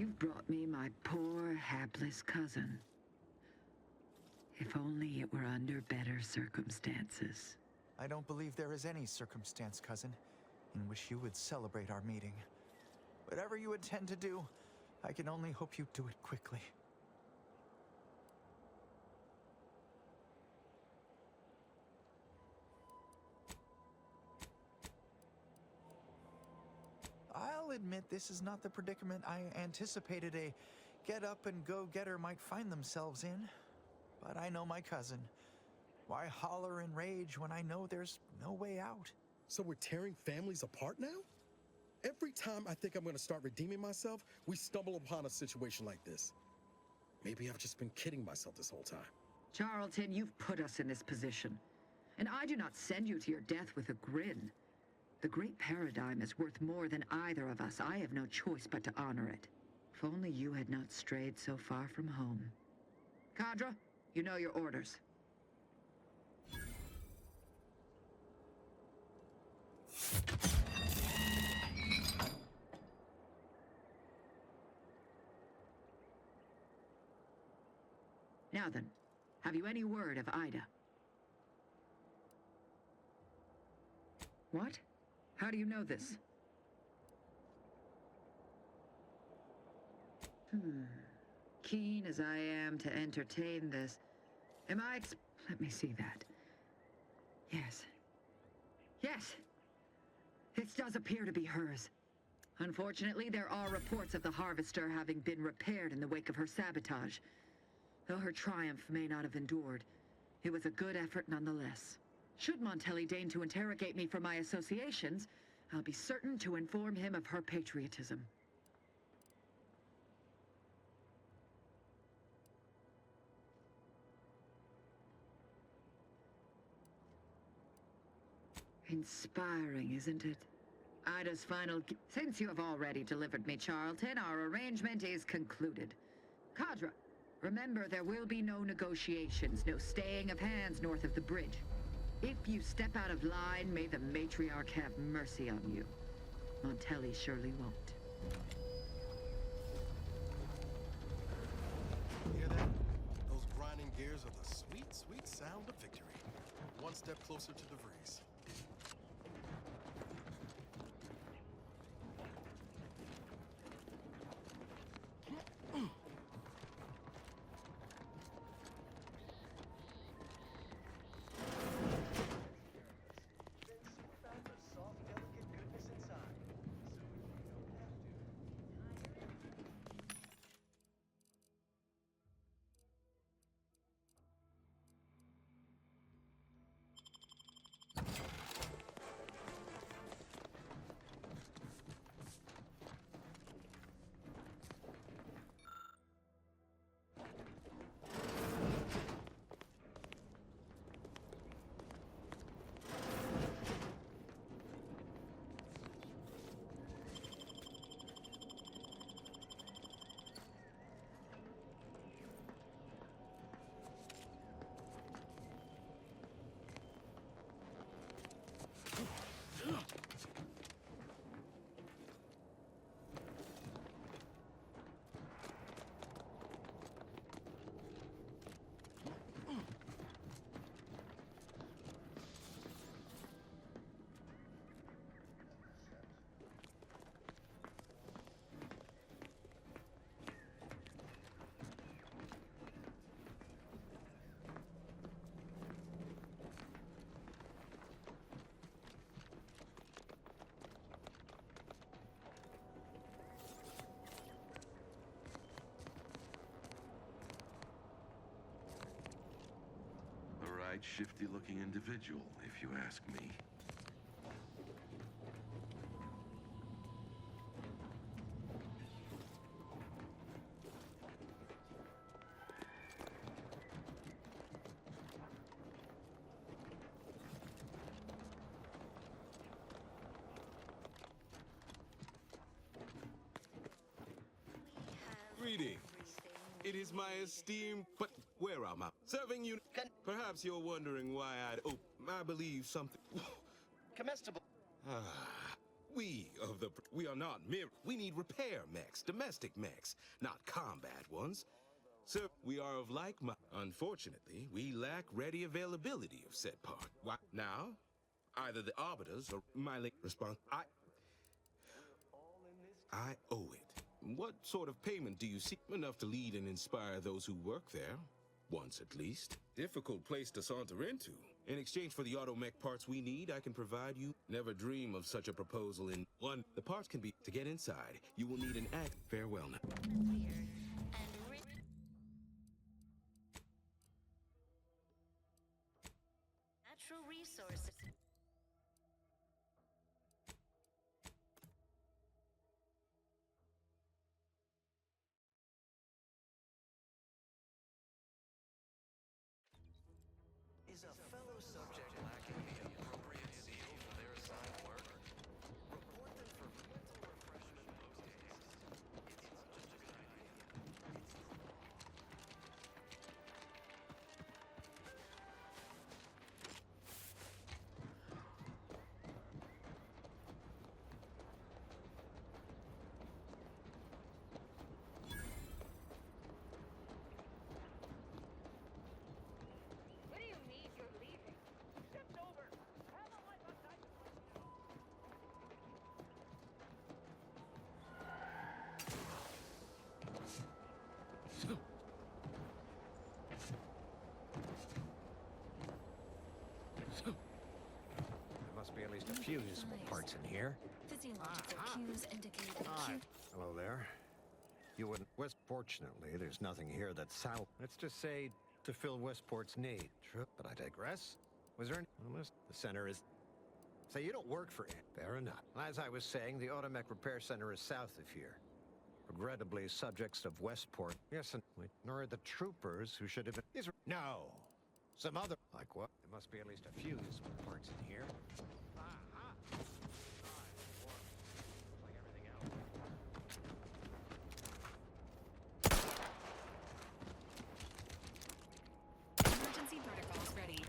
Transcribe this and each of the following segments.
You've brought me my poor, hapless cousin. If only it were under better circumstances. I don't believe there is any circumstance, cousin, in which you would celebrate our meeting. Whatever you intend to do, I can only hope you do it quickly. I'll admit this is not the predicament I anticipated a get-up-and-go-getter might find themselves in. But I know my cousin. Why holler in rage when I know there's no way out? So we're tearing families apart now? Every time I think I'm going to start redeeming myself, we stumble upon a situation like this. Maybe I've just been kidding myself this whole time. Charlton, you've put us in this position. And I do not send you to your death with a grin. The great paradigm is worth more than either of us. I have no choice but to honor it. If only you had not strayed so far from home. Cadra, you know your orders. Now then, have you any word of Ida? What? How do you know this? Keen as I am to entertain this, am I let me see that. Yes. Yes! This does appear to be hers. Unfortunately, there are reports of the Harvester having been repaired in the wake of her sabotage. Though her triumph may not have endured, it was a good effort nonetheless. Should Montelli deign to interrogate me for my associations, I'll be certain to inform him of her patriotism. Inspiring, isn't it? Ida's final... Since you have already delivered me, Charlton, our arrangement is concluded. Cadra, remember there will be no negotiations, no staying of hands north of the bridge. If you step out of line, may the matriarch have mercy on you. Montelli surely won't. Hear that? Those grinding gears are the sweet, sweet sound of victory. One step closer to the breeze. Shifty-looking individual, if you ask me. Greetings. It is my esteemed, but where am I? Serving you. Perhaps you're wondering why I believe something. Comestible. We are not mere. We need repair mechs, domestic mechs, not combat ones. Sir, we are of like mind. Unfortunately, we lack ready availability of said part. Why? Now, either the arbiters or my response. I owe it. What sort of payment do you seek? Enough to lead and inspire those who work there. Once at least. Difficult place to saunter into. In exchange for the automech parts we need, I can provide you. Never dream of such a proposal in one. The parts can be to get inside. You will need an act. Farewell now. Natural resources. Is a fellow subject lacking the appropriate zeal for their assigned work? Report them for mental refreshment most days. It's not just a good idea. What do you mean you're leaving? Shift over. Have a life outside the window. There must be at least a few usable parts in here. Physiological cues indicate Hi. acute. Hello there. You wouldn't. West. Fortunately, there's nothing here that's south. Let's just say to fill Westport's need. True, but I digress. Was there any? Almost. The center is. Say you don't work for it. Fair enough. As I was saying, the Automech Repair Center is south of here. Regrettably, subjects of Westport. Yes, and nor the troopers who should have been. These are, no. Some other. Like what? There must be at least a few useful parts in here. Like everything else. Emergency protocols ready.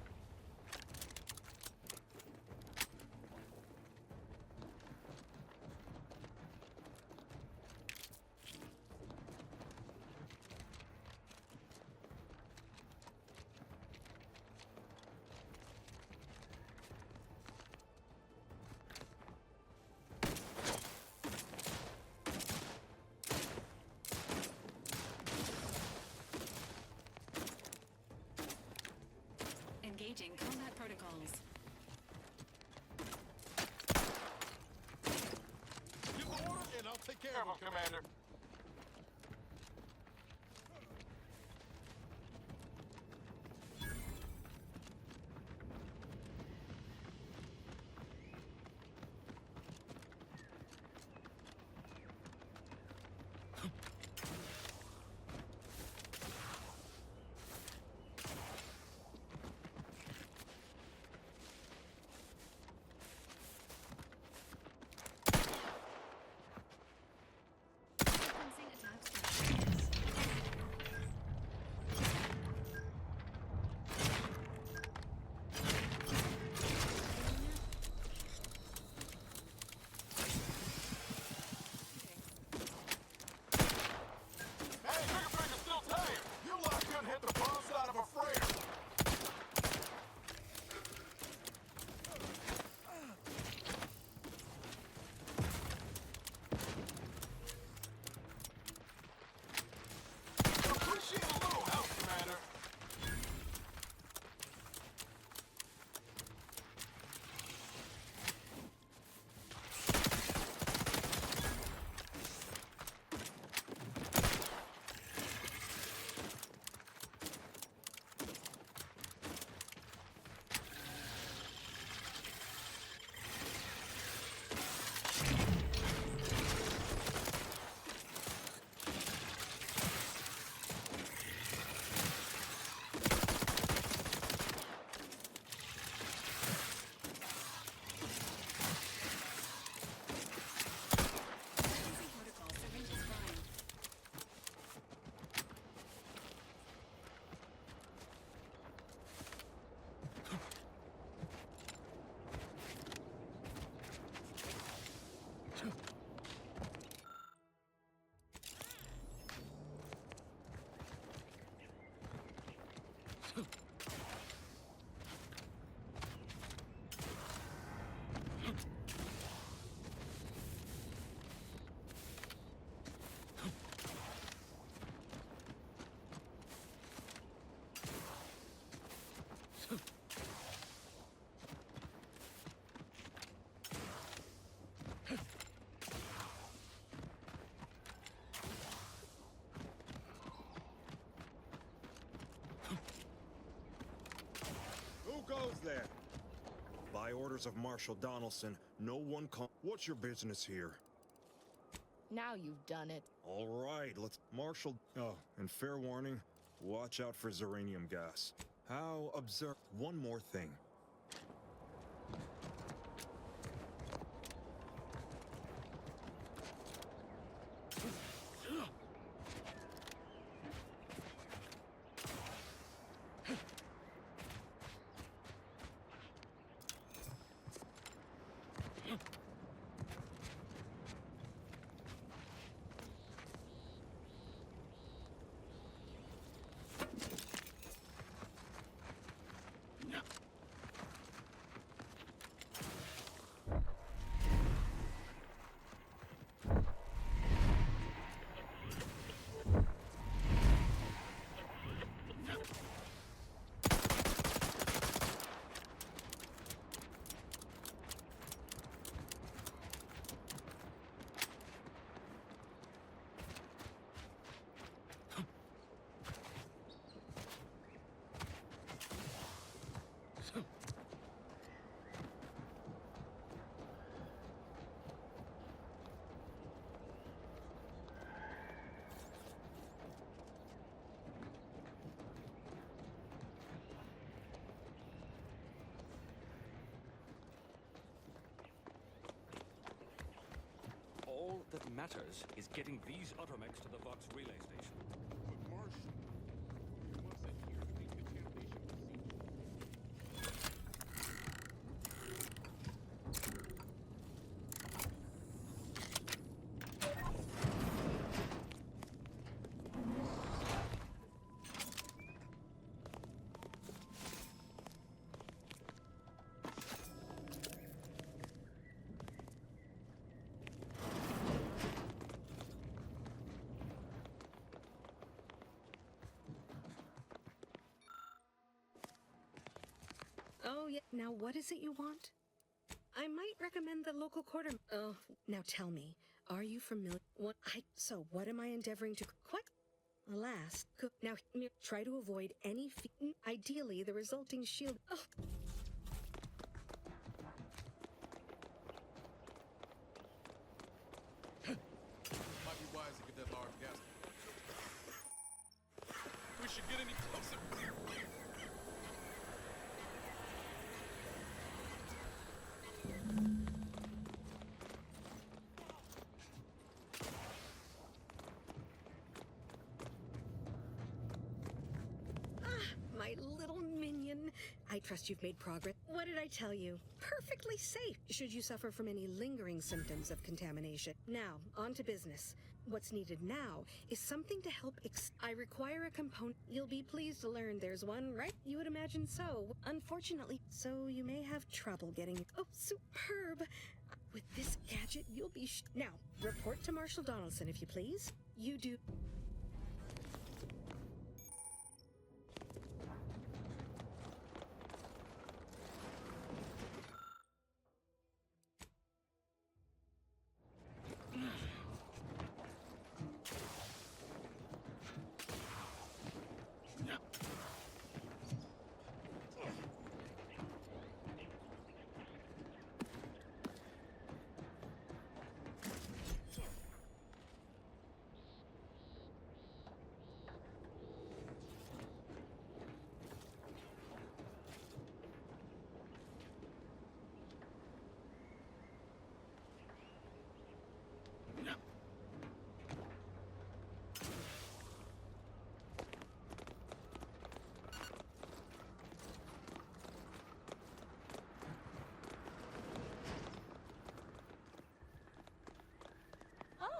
Engaging combat protocols. Give the order, and I'll take care of it. Commander. By orders of Marshal Donaldson, no one What's your business here? Now you've done it. All right, let's... Marshal... Oh, and fair warning, watch out for Zeranium gas. How absurd... One more thing. All that matters is getting these automechs to the Vox relay station. But Marshal, you must adhere to the contamination procedure. Oh, yeah. Now, what is it you want? I might recommend the local quarter. Oh, now tell me, are you familiar? So, what am I endeavoring to? What? Alas. Now, try to avoid any. Ideally, the resulting shield. Oh. Might be wise to get that large gas. We should get any closer. My little minion. I trust you've made progress. What did I tell you? Perfectly safe, should you suffer from any lingering symptoms of contamination. Now, on to business. What's needed now is something to help I require a component. You'll be pleased to learn there's one, right? You would imagine so. Unfortunately, so you may have trouble getting... Oh, superb! With this gadget, you'll be... Now, report to Marshal Donaldson, if you please. You do...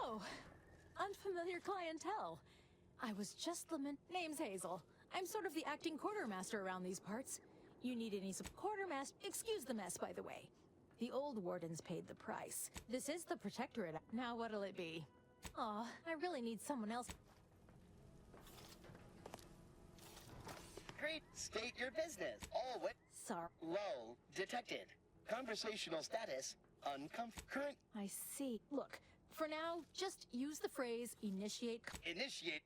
Oh, unfamiliar clientele. I was just Name's Hazel. I'm sort of the acting quartermaster around these parts. You need any quartermaster? Excuse the mess, by the way. The old wardens paid the price. This is the Protectorate. Now what'll it be? Aw, I really need someone else. Great. State your business. Always. Sorry. Lull detected. Conversational status current. I see. Look, for now, just use the phrase initiate. Initiate.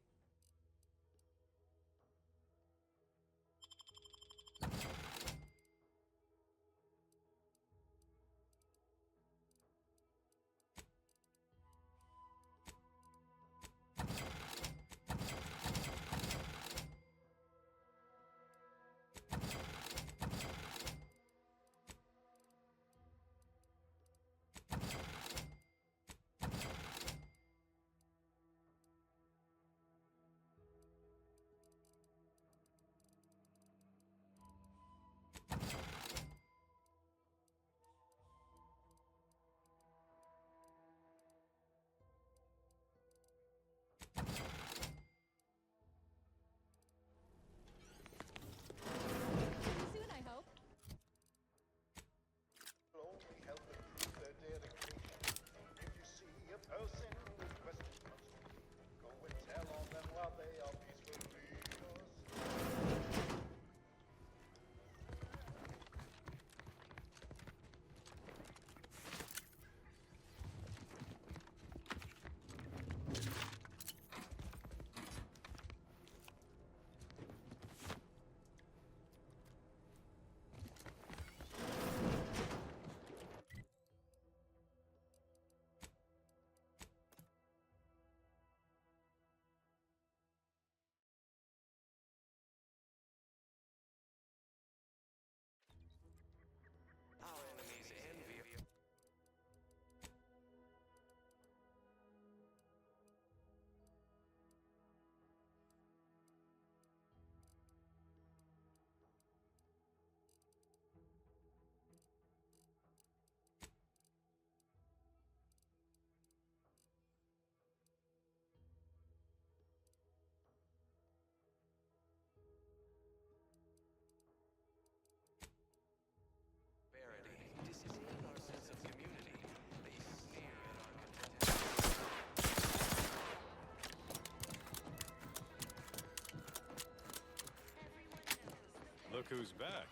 who's back.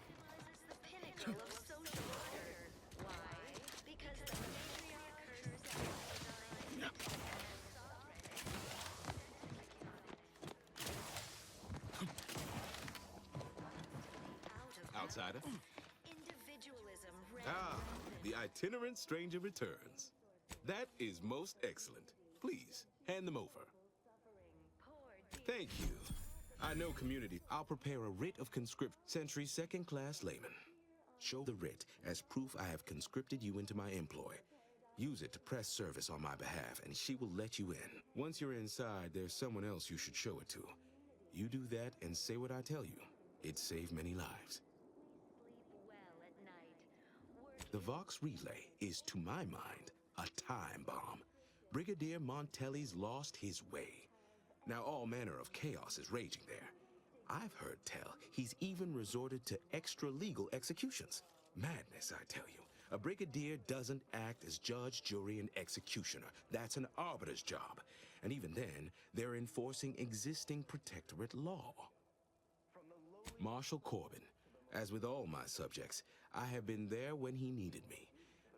The pinnacle of social order. Why? Because the Outsider? individualism. Ah, the itinerant stranger returns. That is most excellent. Please, hand them over. Thank you. I know community. I'll prepare a writ of conscript. Sentry second-class layman. Show the writ as proof I have conscripted you into my employ. Use it to press service on my behalf, and she will let you in. Once you're inside, there's someone else you should show it to. You do that and say what I tell you. It saved many lives. The Vox Relay is, to my mind, a time bomb. Brigadier Montelli's lost his way. Now all manner of chaos is raging there. I've heard tell he's even resorted to extra-legal executions. Madness, I tell you. A brigadier doesn't act as judge, jury, and executioner. That's an arbiter's job. And even then, they're enforcing existing protectorate law. Marshal Corbin, as with all my subjects, I have been there when he needed me.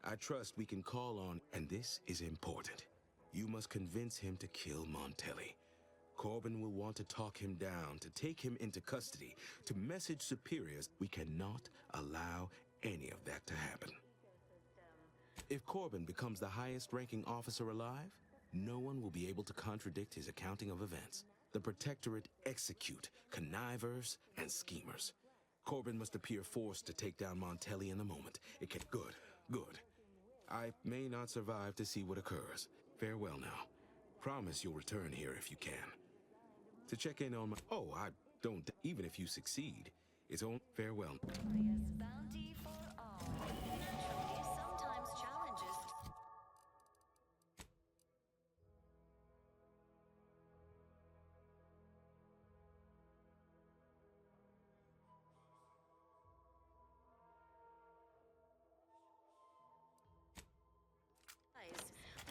I trust we can call on, and this is important. You must convince him to kill Montelli. Corbin will want to talk him down, to take him into custody, to message superiors. We cannot allow any of that to happen. If Corbin becomes the highest-ranking officer alive, no one will be able to contradict his accounting of events. The Protectorate execute connivers and schemers. Corbin must appear forced to take down Montelli in the moment. It can... Good. I may not survive to see what occurs. Farewell now. Promise you'll return here if you can. To check in on my... Oh, I don't... Even if you succeed, it's on... Farewell. Bounty for all. Naturally, sometimes challenges.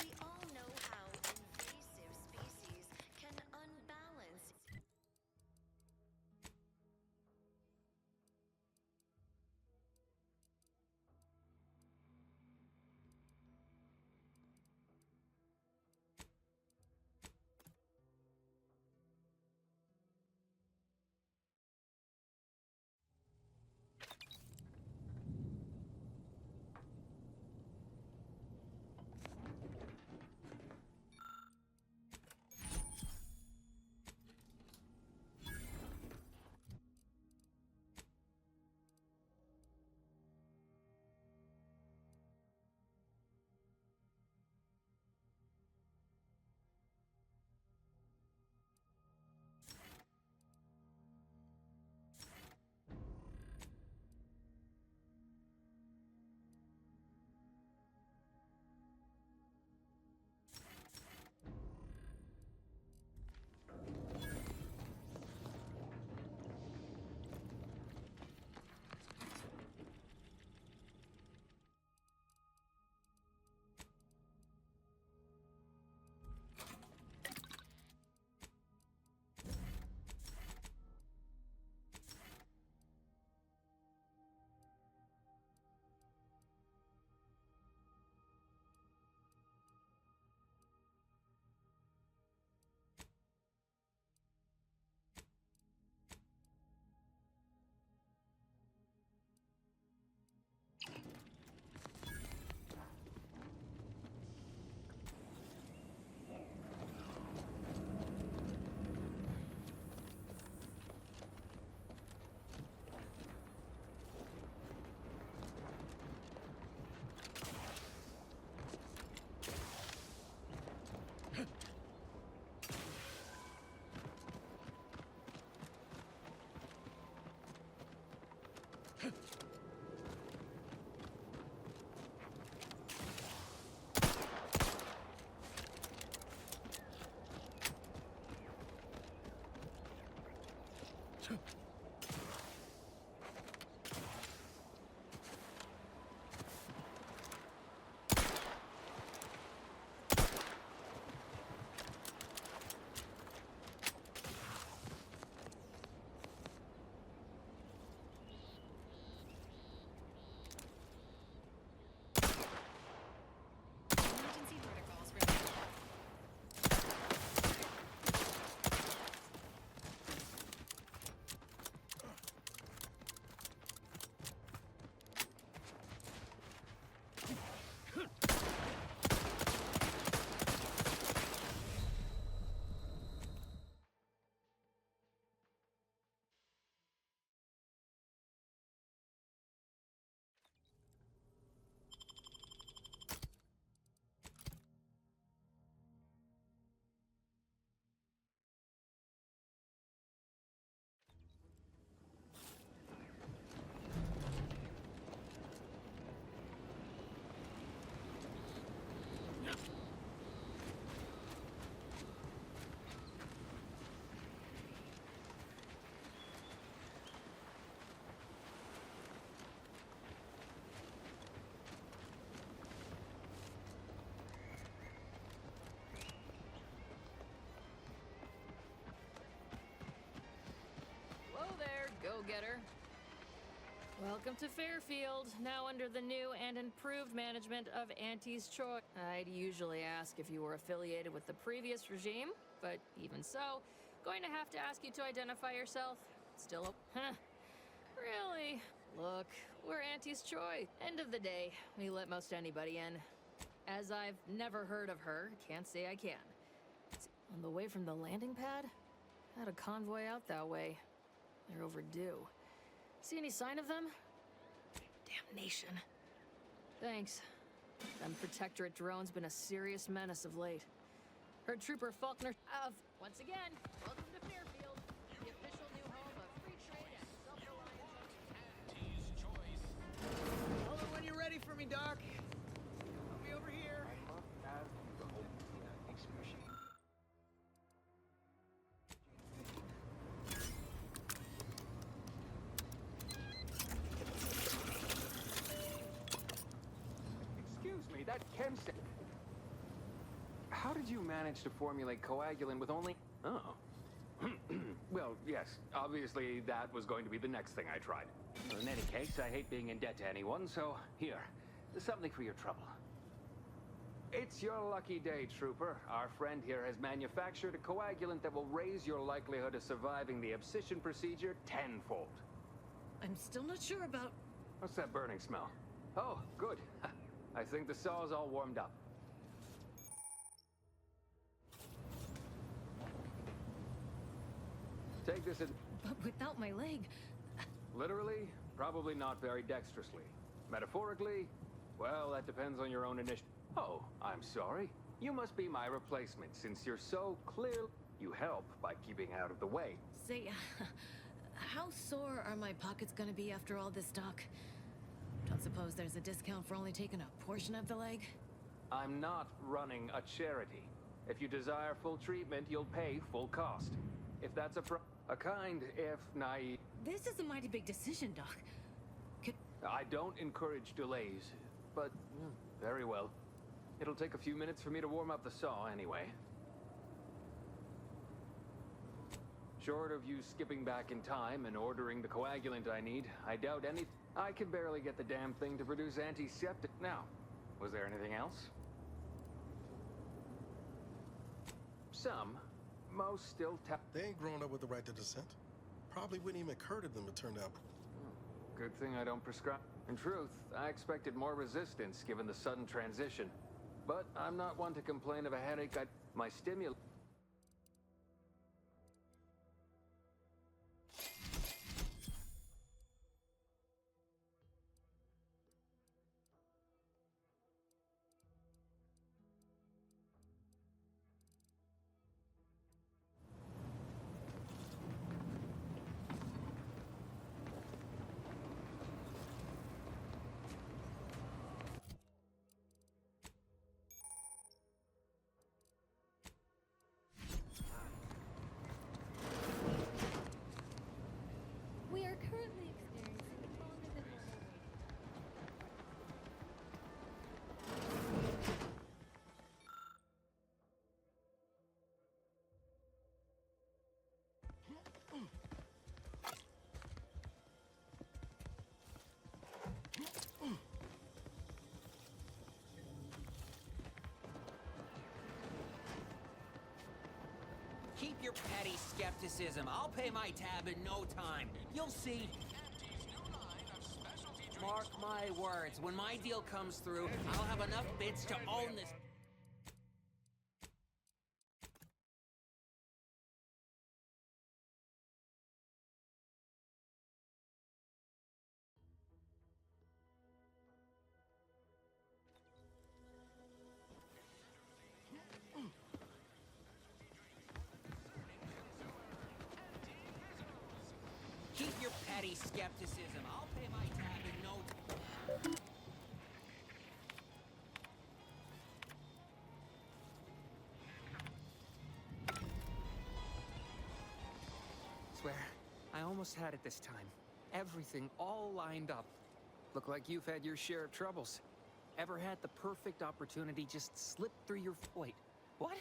We all know how invasive species can unbalance. Welcome to Fairfield, now under the new and improved management of Auntie's Choice. I'd usually ask if you were affiliated with the previous regime, but even so, going to have to ask you to identify yourself. Still a... Huh. Really? Look, we're Auntie's Choice. End of the day, we let most anybody in. As I've never heard of her, can't say I can. On the way from the landing pad? Had a convoy out that way. They're overdue. See any sign of them? Damnation. Thanks. Them Protectorate drone's been a serious menace of late. Heard Trooper Faulkner once again, welcome to Fairfield, the official new home of free trade and self-reliance. Auntie's choice. Tell me when you're ready for me, Doc. I'll be over here. Excuse me, that chem set. How did you manage to formulate coagulant with only... Oh. Well, yes, obviously that was going to be the next thing I tried. Well, in any case, I hate being in debt to anyone, so here, something for your trouble. It's your lucky day, Trooper. Our friend here has manufactured a coagulant that will raise your likelihood of surviving the abscission procedure tenfold. I'm still not sure about... What's that burning smell? Oh, good. I think the saw's all warmed up. Take this in... But without my leg... Literally, probably not very dexterously. Metaphorically, well, that depends on your own initiative. Oh, I'm sorry. You must be my replacement, since you're so clear. You help by keeping out of the way. Say, how sore are my pockets gonna be after all this talk? Don't suppose there's a discount for only taking a portion of the leg? I'm not running a charity. If you desire full treatment, you'll pay full cost. If that's a kind, if naive... This is a mighty big decision, Doc. I don't encourage delays, but very well. It'll take a few minutes for me to warm up the saw anyway. Short of you skipping back in time and ordering the coagulant I need, I doubt any... I can barely get the damn thing to produce antiseptic. Now, was there anything else? Some. Most still They ain't grown up with the right to dissent. Probably wouldn't even occur to them to turn out. Good thing I don't prescribe. In truth, I expected more resistance given the sudden transition. But I'm not one to complain of a headache. My stimulant... We are currently experiencing longer than normal Keep your petty skepticism. I'll pay my tab in no time. You'll see. Mark my words, when my deal comes through, I'll have enough bits to own this. Keep your petty skepticism. I'll pay my tab in no time. Swear, I almost had it this time. Everything all lined up. Look like you've had your share of troubles. Ever had the perfect opportunity just slip through your... Wait, what?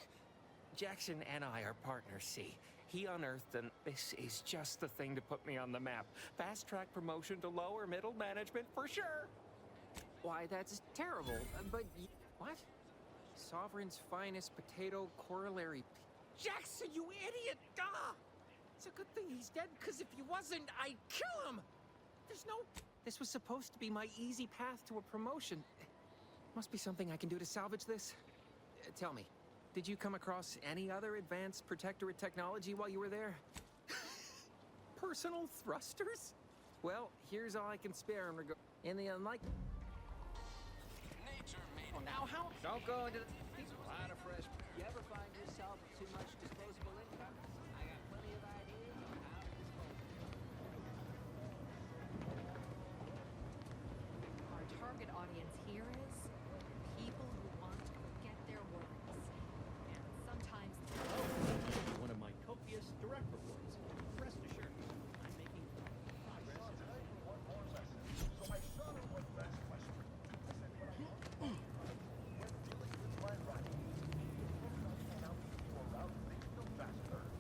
Jackson and I are partners, see. He unearthed, and this is just the thing to put me on the map. Fast-track promotion to lower middle management for sure. Why, that's terrible, but... What? Sovereign's finest potato corollary... Jackson, you idiot! Ah! It's a good thing he's dead, because if he wasn't, I'd kill him! There's no... This was supposed to be my easy path to a promotion. Must be something I can do to salvage this. Tell me, did you come across any other advanced protectorate technology while you were there? Personal thrusters? Well, here's all I can spare in the unlikely... Nature made Oh, now how... Don't go into the... A lot of fresh... You ever find yourself with too much disposable income? I got plenty of ideas on how to dispose of it. Our target audience here is people who want to forget their worries. And sometimes... one of my copious direct reports. Rest assured, I'm making progress.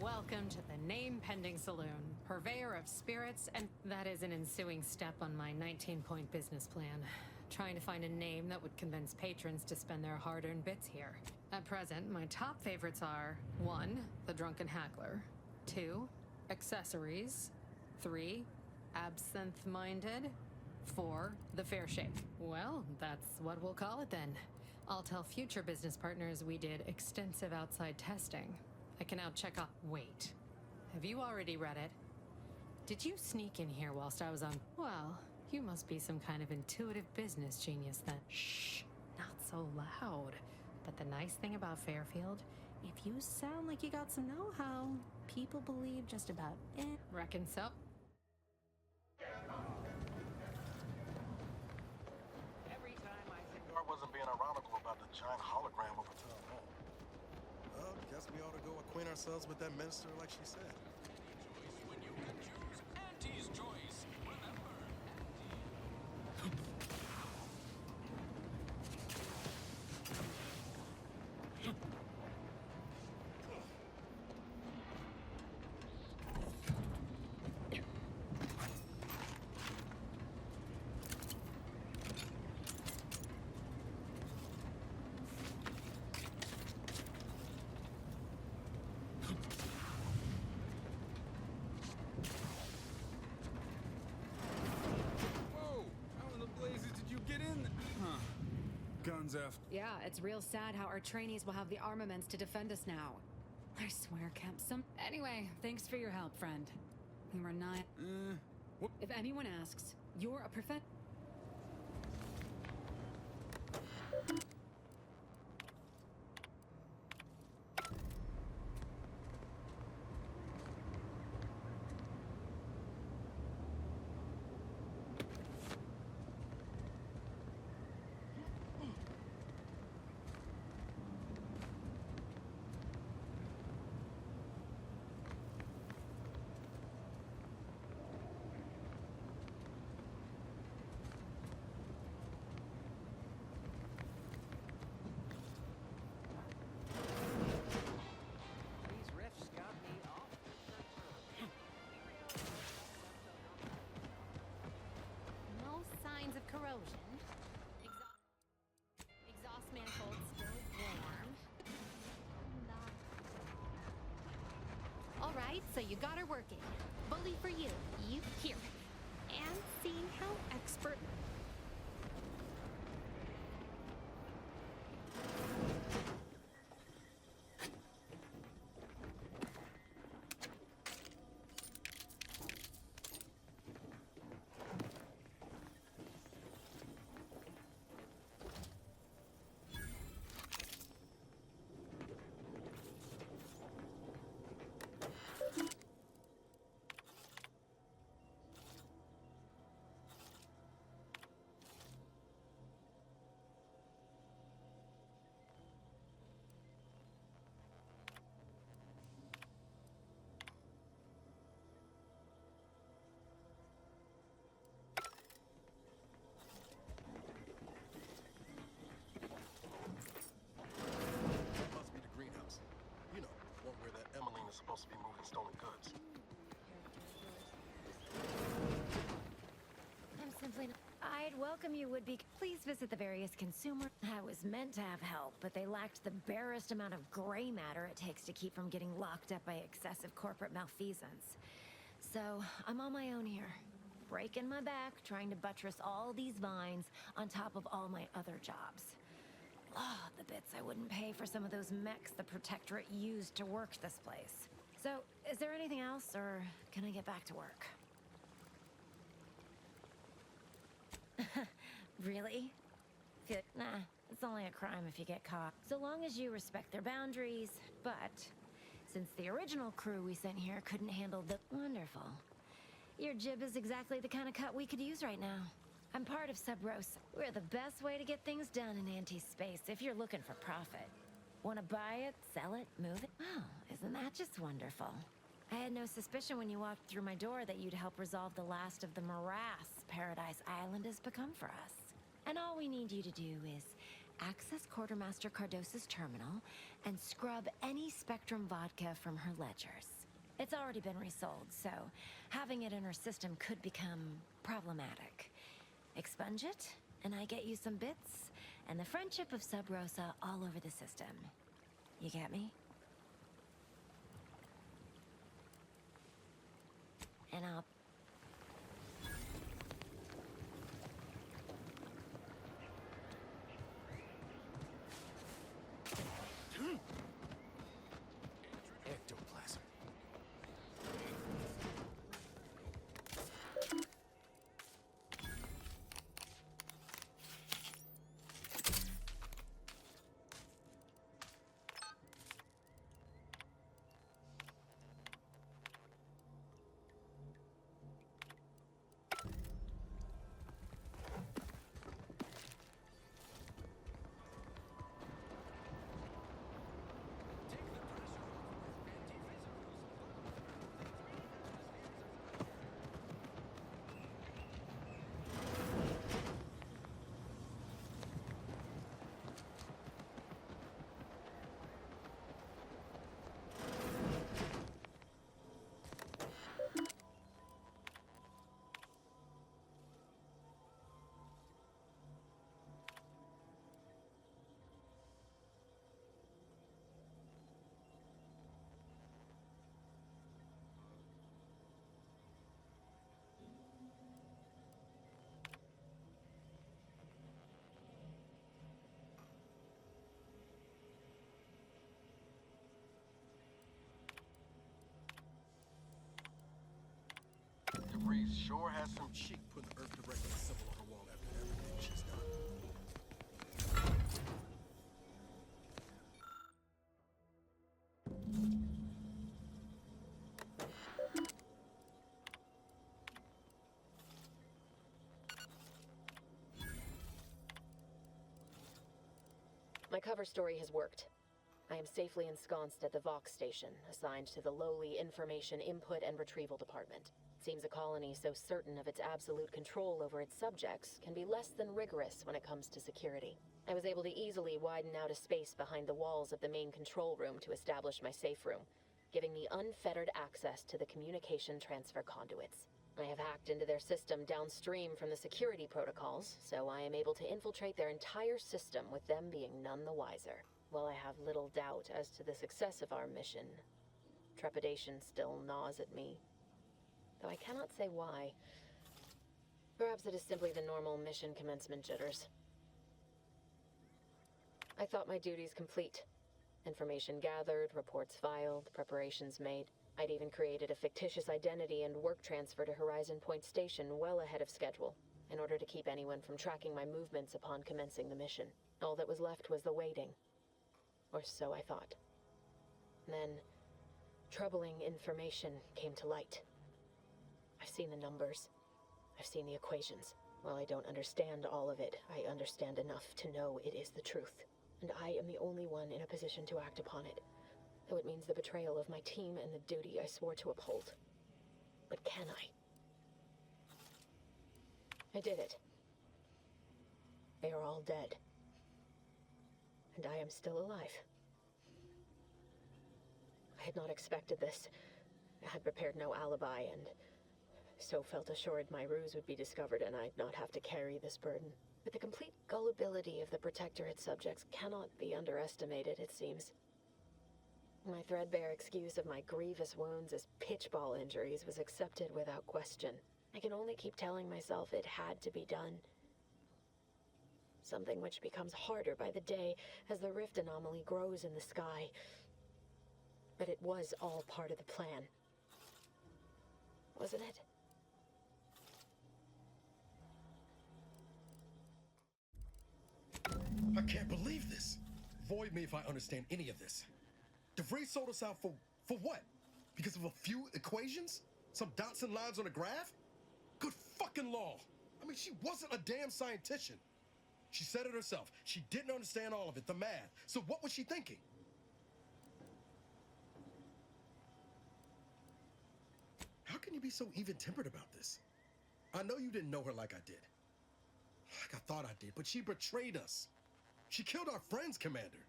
Welcome to the name-pending saloon, purveyor of spirits, and that is an ensuing step on my 19-point business plan. Trying to find a name that would convince patrons to spend their hard-earned bits here. At present, my top favorites are 1. The Drunken Hackler, 2. Accessories, 3. Absinthe-Minded, 4. The Fair Shake. Well, that's what we'll call it then. I'll tell future business partners we did extensive outside testing. I can now check off. Wait. Have you already read it? Did you sneak in here whilst I was on... Well, you must be some kind of intuitive business genius then. Shh, not so loud. But the nice thing about Fairfield, if you sound like you got some know-how, people believe just about it. Reckon so? Every time I think... I wasn't being ironical about the giant hologram over town hall. Well, guess we ought to go acquaint ourselves with that minister like she said. When you can choose Auntie's choice. Remember, Whoa! How in the blazes did you get in? Huh. Guns F. Yeah, it's real sad how our trainees will have the armaments to defend us now. I swear, Kemp, Anyway, thanks for your help, friend. You were not... If anyone asks, you're a These riffs got me off. No signs of corrosion. Exhaust manifold still warm. All right, so you got her working. Bully for you. You here. And seeing how expert... I'd welcome you would be. Please visit the various consumer. I was meant to have help, but they lacked the barest amount of gray matter it takes to keep from getting locked up by excessive corporate malfeasance. So, I'm on my own here. Breaking my back, trying to buttress all these vines on top of all my other jobs. Oh, the bits I wouldn't pay for some of those mechs the Protectorate used to work this place. So, is there anything else, or can I get back to work? Really? Nah, it's only a crime if you get caught. So long as you respect their boundaries, but since the original crew we sent here couldn't handle the... Wonderful. Your jib is exactly the kind of cut we could use right now. I'm part of Sub Rosa. We're the best way to get things done in anti-space if you're looking for profit. Want to buy it, sell it, move it? Wow, isn't that just wonderful? I had no suspicion when you walked through my door that you'd help resolve the last of the morass Paradise Island has become for us. And all we need you to do is access Quartermaster Cardosa's terminal and scrub any Spectrum vodka from her ledgers. It's already been resold, so having it in her system could become problematic. Expunge it, and I get you some bits, and the friendship of Sub Rosa all over the system. You get me? And I'll... Ectoplasm. Breeze sure has some chic putting the Earth Directorate symbol on her wall after everything she's done. My cover story has worked. I am safely ensconced at the Vox station, assigned to the lowly Information Input and Retrieval Department. It seems a colony so certain of its absolute control over its subjects can be less than rigorous when it comes to security. I was able to easily widen out a space behind the walls of the main control room to establish my safe room, giving me unfettered access to the communication transfer conduits. I have hacked into their system downstream from the security protocols, so I am able to infiltrate their entire system with them being none the wiser. While I have little doubt as to the success of our mission, trepidation still gnaws at me. Though I cannot say why. Perhaps it is simply the normal mission commencement jitters. I thought my duties complete. Information gathered, reports filed, preparations made. I'd even created a fictitious identity and work transfer to Horizon Point Station well ahead of schedule, in order to keep anyone from tracking my movements upon commencing the mission. All that was left was the waiting. Or so I thought. Then, troubling information came to light. I've seen the numbers. I've seen the equations. While I don't understand all of it, I understand enough to know it is the truth. And I am the only one in a position to act upon it. Though it means the betrayal of my team and the duty I swore to uphold. But can I? I did it. They are all dead. And I am still alive. I had not expected this. I had prepared no alibi, and so felt assured my ruse would be discovered and I'd not have to carry this burden. But the complete gullibility of the Protectorate subjects cannot be underestimated, it seems. My threadbare excuse of my grievous wounds as pitchball injuries was accepted without question. I can only keep telling myself it had to be done. Something which becomes harder by the day as the rift anomaly grows in the sky. But it was all part of the plan. Wasn't it? I can't believe this. Void me if I understand any of this. DeVries sold us out for what? Because of a few equations? Some dots and lines on a graph? Good fucking law. I mean, she wasn't a damn scientician. She said it herself. She didn't understand all of it, the math. So what was she thinking? How can you be so even-tempered about this? I know you didn't know her like I did. Like I thought I did, but she betrayed us. She killed our friends, Commander.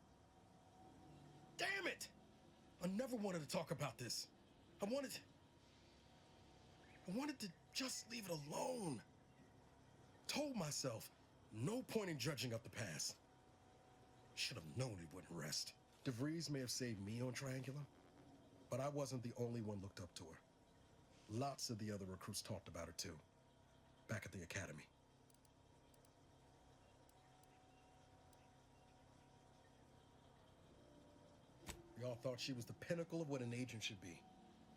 Damn it! I never wanted to talk about this. I wanted to just leave it alone. Told myself, no point in dredging up the past. Should have known it wouldn't rest. DeVries may have saved me on Triangular, but I wasn't the only one looked up to her. Lots of the other recruits talked about her too, back at the academy. We all thought she was the pinnacle of what an agent should be.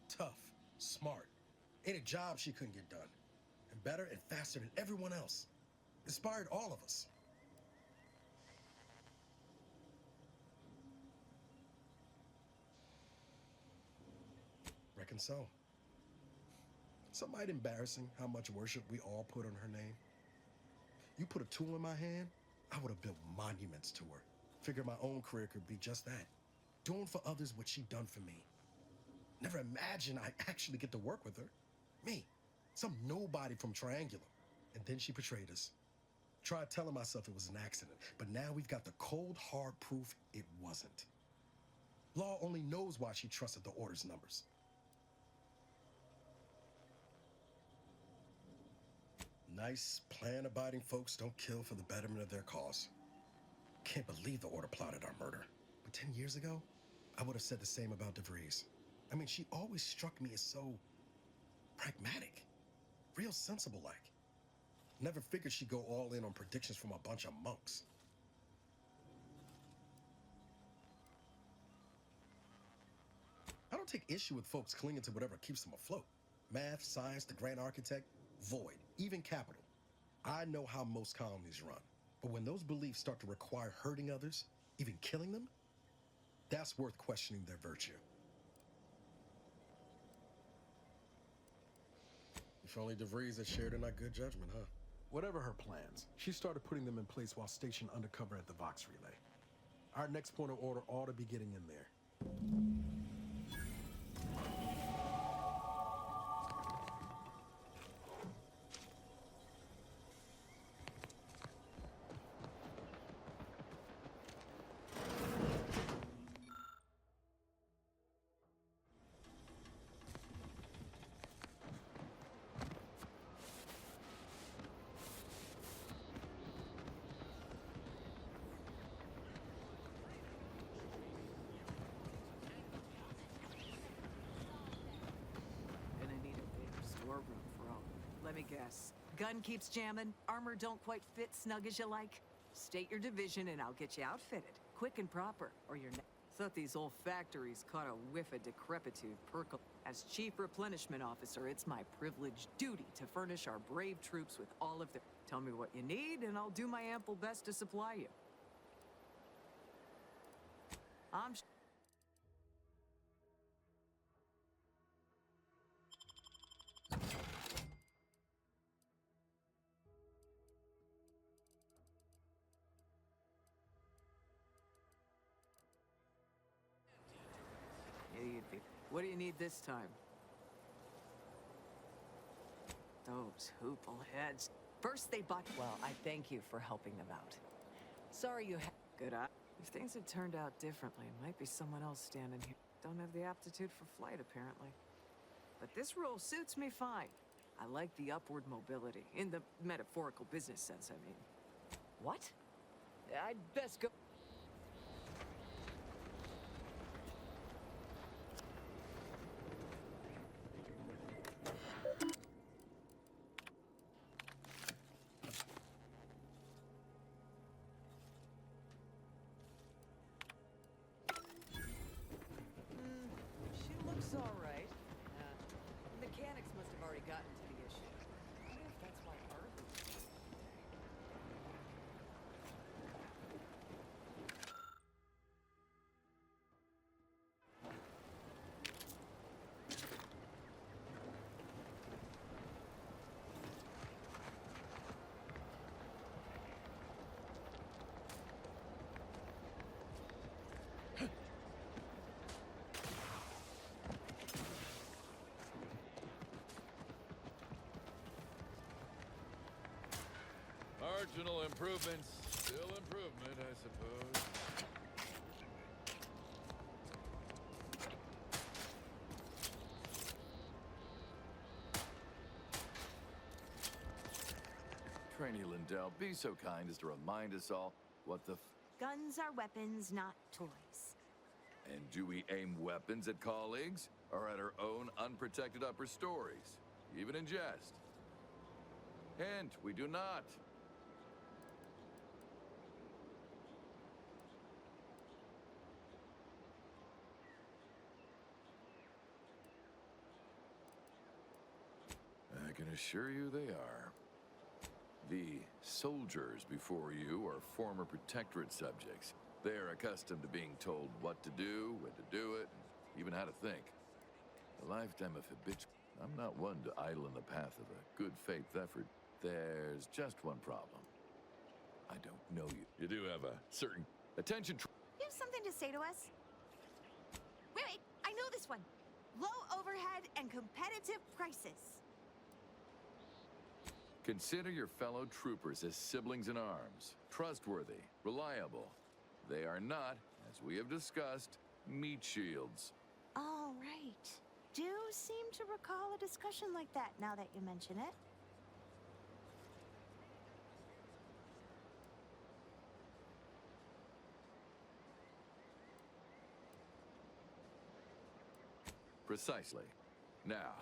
Tough, smart, ain't a job she couldn't get done. And better and faster than everyone else. Inspired all of us. Reckon so. Some might embarrassing how much worship we all put on her name. You put a tool in my hand, I would have built monuments to her. Figured my own career could be just that. Doing for others what she done for me. Never imagined I'd actually get to work with her. Me, some nobody from Triangular. And then she betrayed us. Tried telling myself it was an accident, but now we've got the cold, hard proof it wasn't. Law only knows why she trusted the Order's numbers. Nice, plan-abiding folks don't kill for the betterment of their cause. Can't believe the Order plotted our murder. But 10 years ago, I would have said the same about DeVries. I mean, she always struck me as so pragmatic, real sensible-like. Never figured she'd go all in on predictions from a bunch of monks. I don't take issue with folks clinging to whatever keeps them afloat. Math, science, the grand architect, void, even capital. I know how most colonies run. But when those beliefs start to require hurting others, even killing them, that's worth questioning their virtue. If only DeVries had shared in our good judgment, huh? Whatever her plans, she started putting them in place while stationed undercover at the Vox Relay. Our next point of order ought to be getting in there. Let me guess. Gun keeps jamming, armor don't quite fit snug as you like. State your division and I'll get you outfitted, quick and proper, or you're thought these old factories caught a whiff of decrepitude percolate. As Chief Replenishment Officer, it's my privileged duty to furnish our brave troops with all of their... Tell me what you need and I'll do my ample best to supply you. I'm... What do you need this time? Those hoople heads. First they bought... Well, I thank you for helping them out. Sorry you had... Good eye. If things had turned out differently, it might be someone else standing here. Don't have the aptitude for flight, apparently. But this role suits me fine. I like the upward mobility, in the metaphorical business sense, I mean. What? I'd best go. She looks all right. Mechanics must have already gotten to the issue. I wonder if that's why Art. Marginal improvements, still improvement, I suppose. Trainee Lindell, be so kind as to remind us all what the Guns are weapons, not toys. And do we aim weapons at colleagues or at our own unprotected upper stories, even in jest? Hint, we do not. I can assure you they are. The soldiers before you are former Protectorate subjects. They are accustomed to being told what to do, when to do it, and even how to think. A lifetime of habitual. I'm not one to idle in the path of a good faith effort. There's just one problem. I don't know you. You do have a certain attention. You have something to say to us? Wait, I know this one. Low overhead and competitive prices. Consider your fellow troopers as siblings in arms, trustworthy, reliable. They are not, as we have discussed, meat shields. All right. Do seem to recall a discussion like that now that you mention it. Precisely. Now,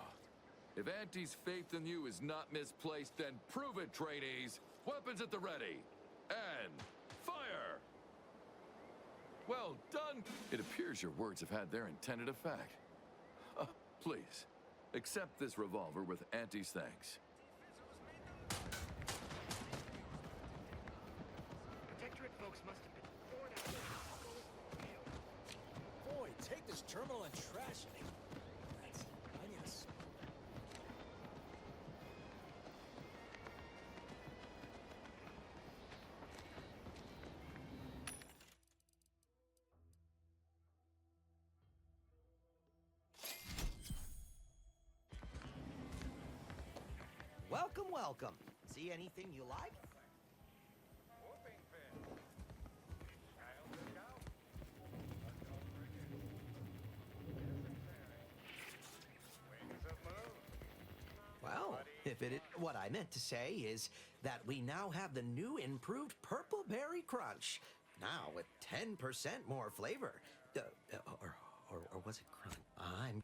if Auntie's faith in you is not misplaced, then prove it, trainees! Weapons at the ready! And fire! Well done! It appears your words have had their intended effect. Please, accept this revolver with Auntie's thanks. Protectorate folks must have been born out Boy, take this terminal and trash it. I need a... Welcome, welcome. See anything you like? Well, if it is, what I meant to say is that we now have the new improved Purple Berry Crunch. Now with 10% more flavor. Or was it crunch? I'm...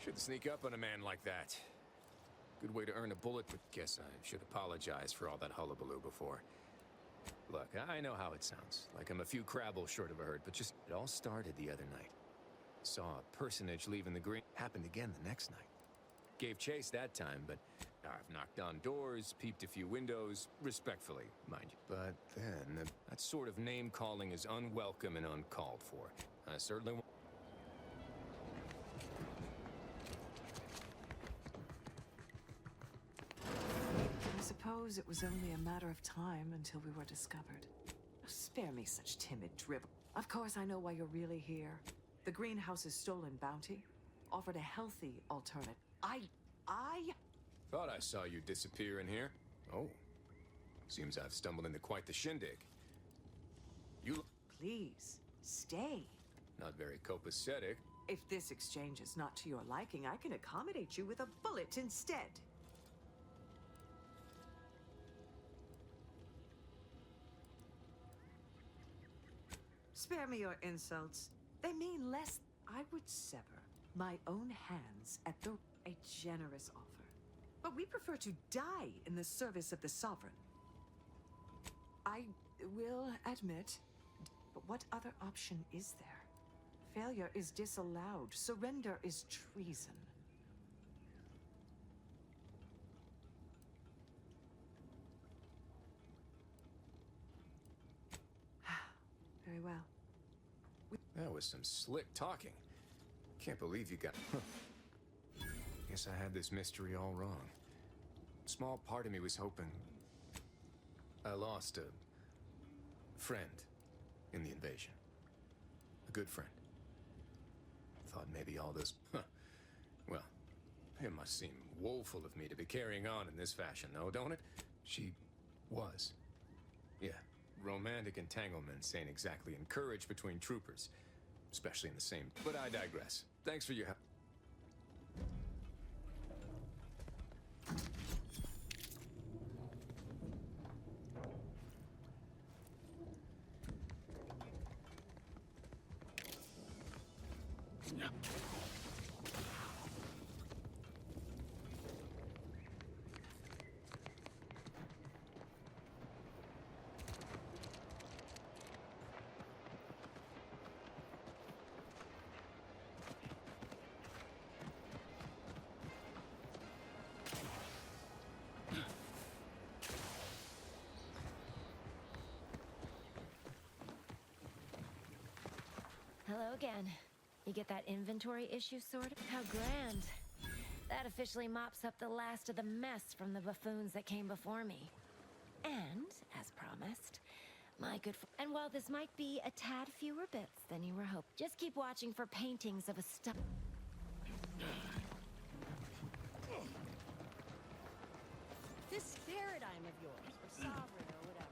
Should sneak up on a man like that. Good way to earn a bullet, but guess I should apologize for all that hullabaloo before. Look, I know how it sounds, like I'm a few crabbles short of a herd, but just it all started the other night. Saw a personage leaving the green. Happened again the next night. Gave chase that time, but I've knocked on doors, peeped a few windows, respectfully, mind you. But then, that sort of name-calling is unwelcome and uncalled for. I certainly won't. I suppose it was only a matter of time until we were discovered. Spare me such timid drivel. Of course, I know why you're really here. The greenhouse's stolen bounty offered a healthy alternative. I Thought I saw you disappear in here. Oh. Seems I've stumbled into quite the shindig. You... Please, stay. Not very copacetic. If this exchange is not to your liking, I can accommodate you with a bullet instead. Spare me your insults. They mean less. I would sever my own hands at a generous offer. But we prefer to die in the service of the sovereign. I will admit, but what other option is there? Failure is disallowed. Surrender is treason. Very well. That was some slick talking. Can't believe you got... Guess I had this mystery all wrong. Small part of me was hoping... I lost a... friend in the invasion. A good friend. Thought maybe all this... Well, it must seem woeful of me to be carrying on in this fashion, though, don't it? She was. Yeah, romantic entanglements ain't exactly encouraged between troopers. Especially in the same... But I digress. Thanks for your help. Hello again. You get that inventory issue sorted? How grand. That officially mops up the last of the mess from the buffoons that came before me. And, as promised, my good friend. And while this might be a tad fewer bits than you were hoping, just keep watching for paintings of a stuff. This paradigm of yours, or sovereign or whatever.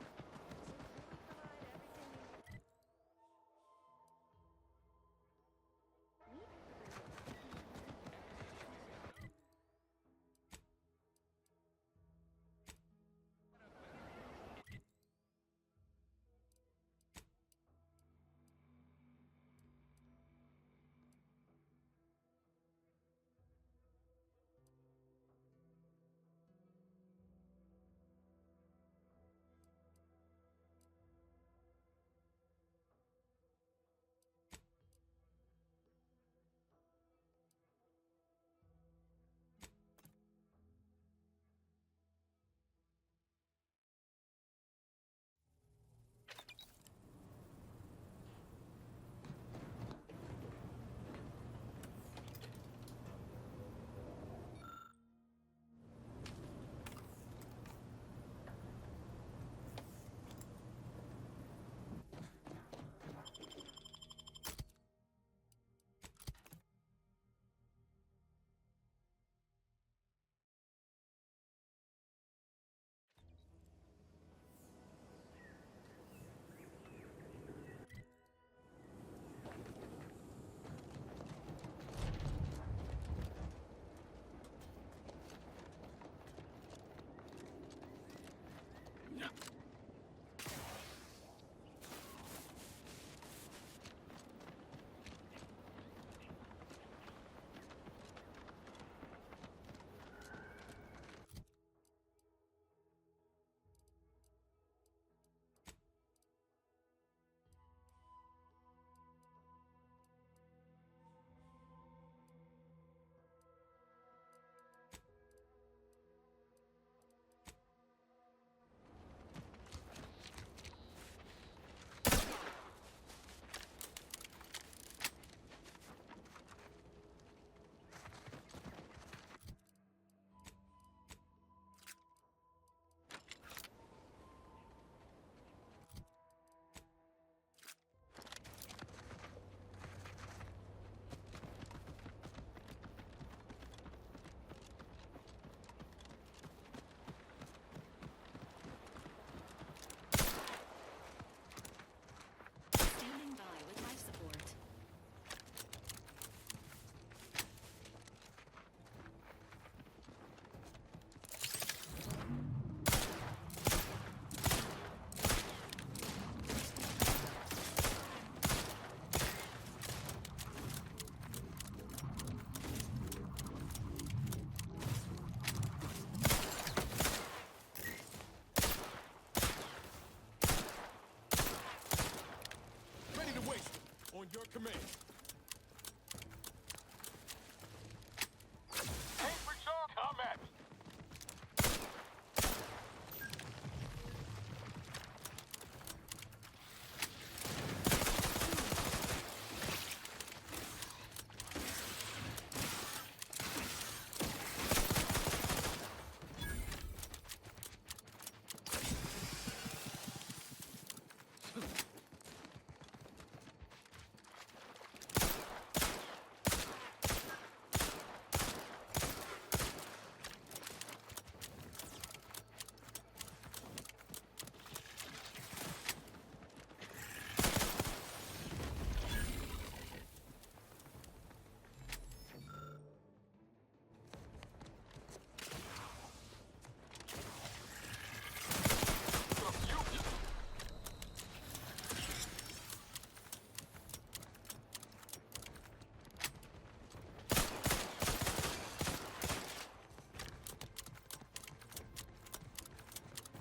On your command. Aim for Sean. Come at me.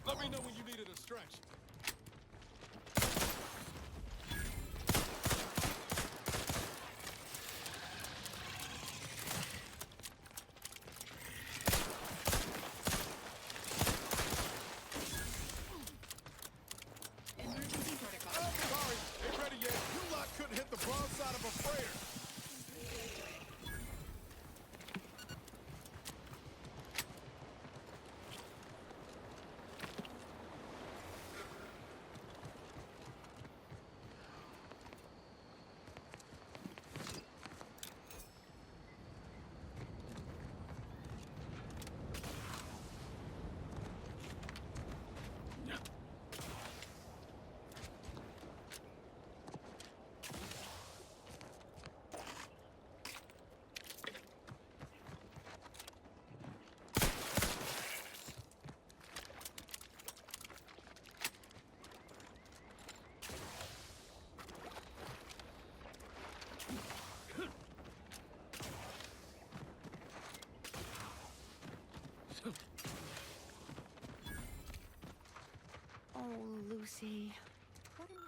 Let me know when you need a distraction. Emergency protocol. Oh, sorry. Ain't ready yet. You lot couldn't hit the broadside of a freighter. Oh, Lucy. What am I...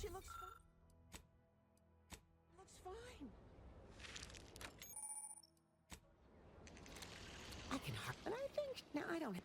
She looks fine. Looks fine. I can but I think... No, I don't...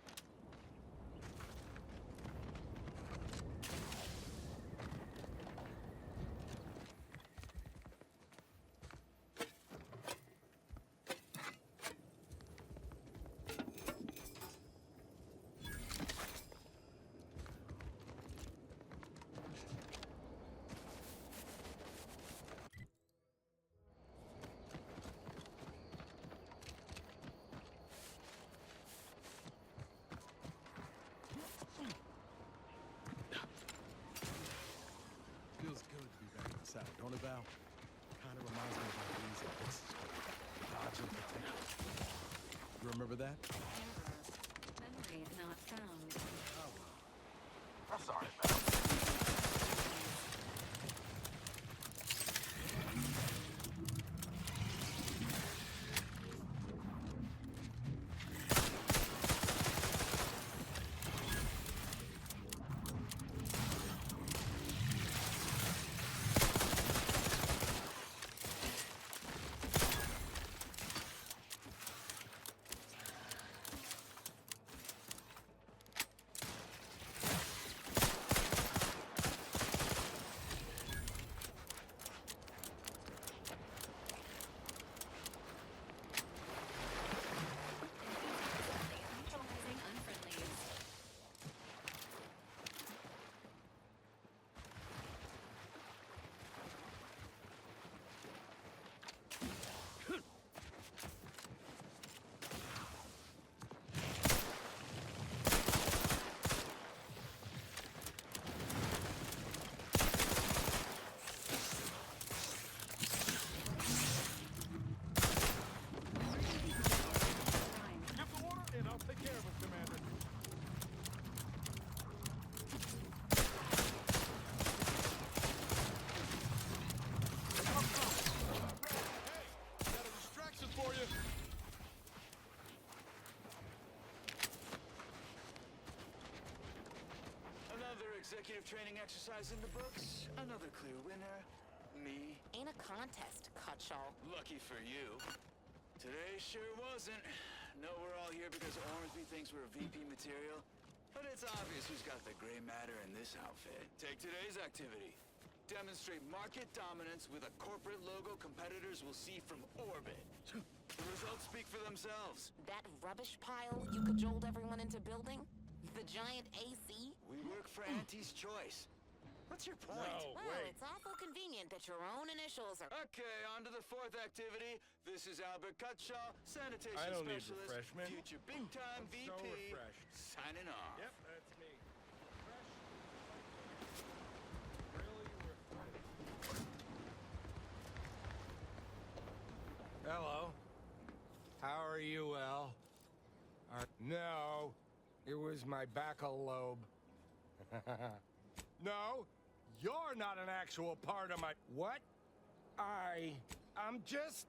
Feels good to be back inside, don't it, Val? Kind of reminds me of my days at Texas. Dodge and protect. You remember that? Memory not found. Oh, well. I'm sorry, Val. executive training exercise in the books. Another clear winner. Me. Ain't a contest, Cutshaw. Lucky for you. Today sure wasn't. No, we're all here because Ormsby thinks we're VP material. But it's obvious who's got the gray matter in this outfit. Take today's activity. Demonstrate market dominance with a corporate logo competitors will see from orbit. The results speak for themselves. That rubbish pile you cajoled everyone into building? The giant AC? We work for Auntie's Choice. What's your point? Well, it's awful convenient that your own initials are... Okay, on to the fourth activity. This is Albert Cutshaw, sanitation I don't need specialist, refreshment. future big-time VP, So refreshed. signing off. Yep, that's me. Hello. How are you, El? No, it was my baccalobe. No, you're not an actual part of my... What? I'm just,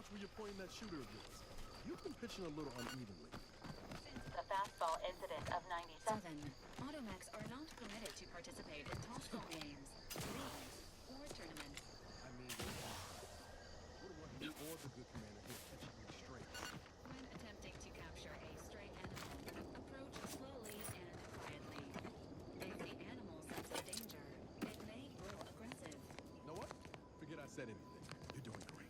where you're pointing that shooter of yours. You've been pitching a little unevenly. The fastball incident of 97. Automacs are not permitted to participate in toss-ball games, leagues, or tournaments. I mean, what do you or the good commander here catching me straight? When attempting to capture a stray animal, approach slowly and quietly. If the animal senses danger, it may grow aggressive. You know what? Forget I said anything. You're doing great.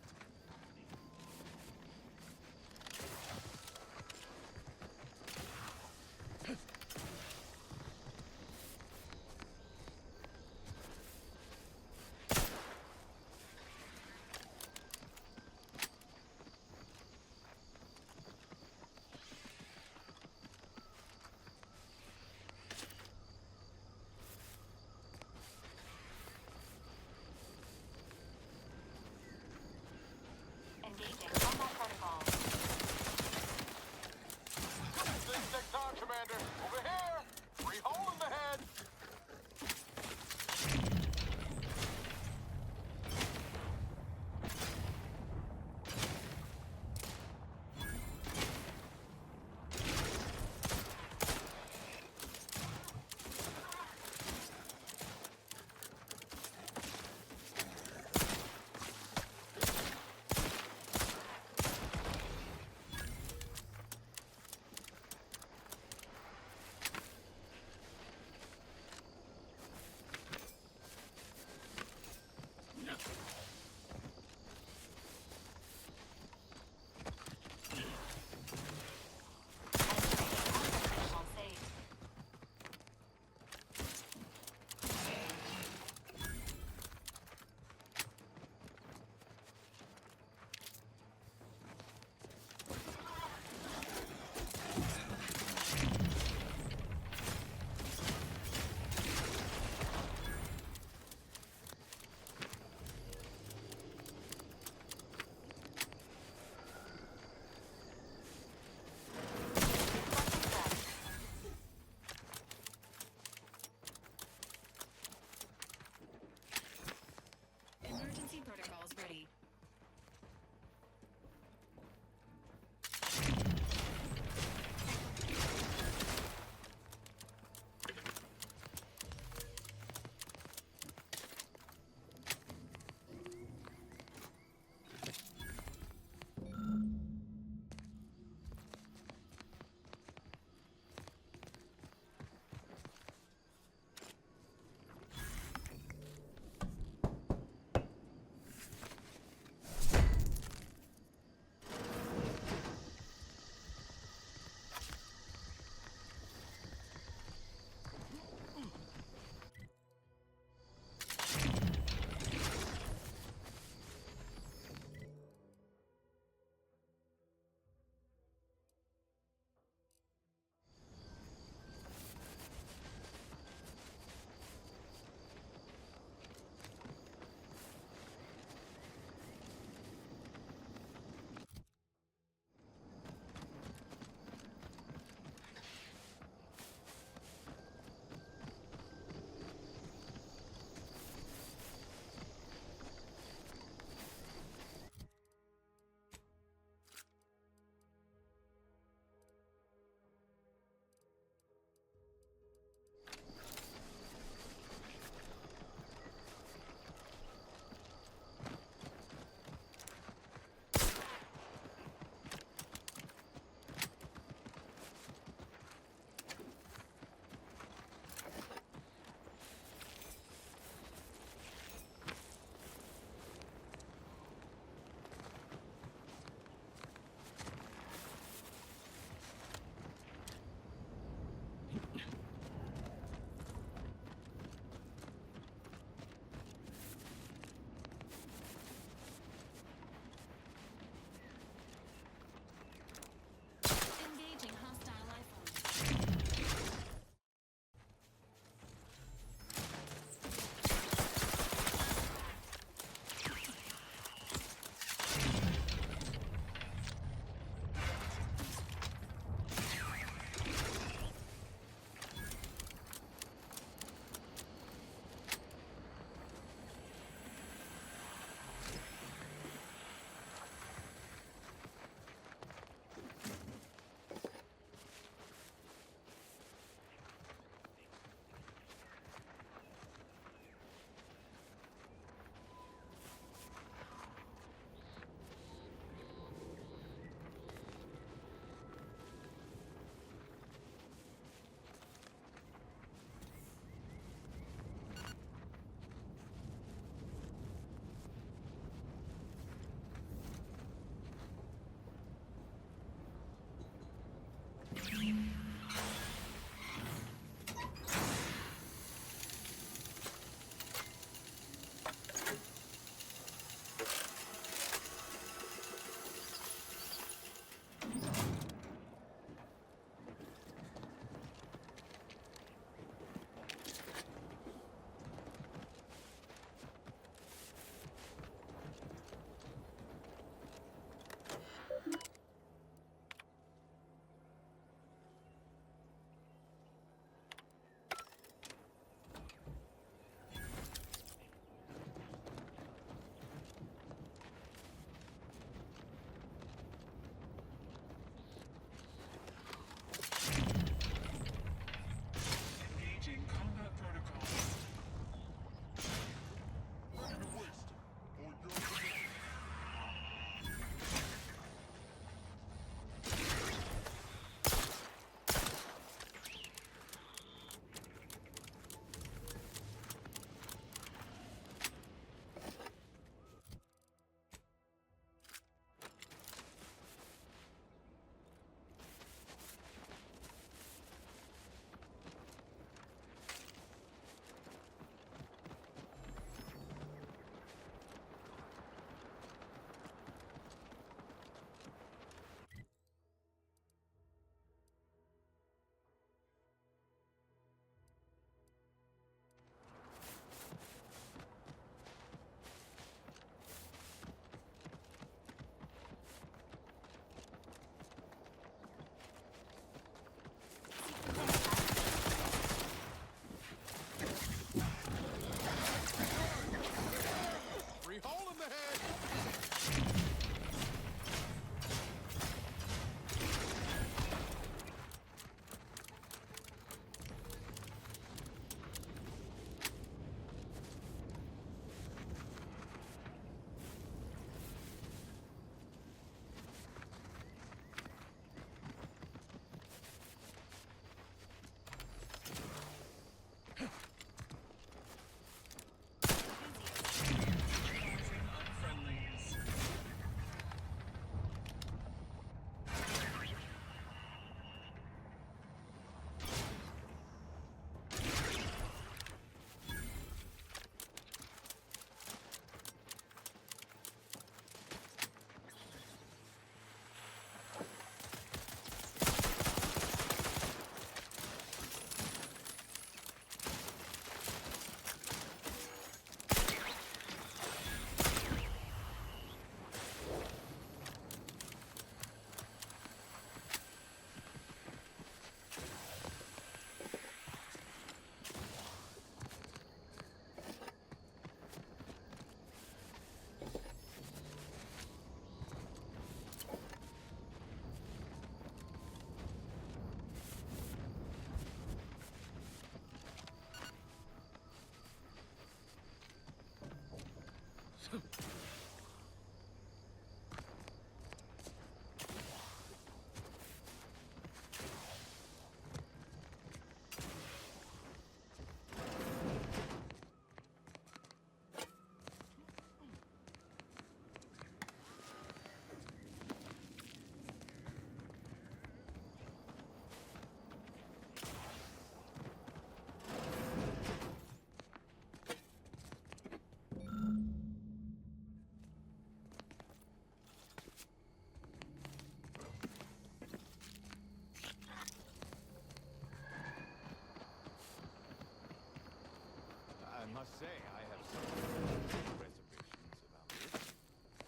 I must say, I have some reservations about this.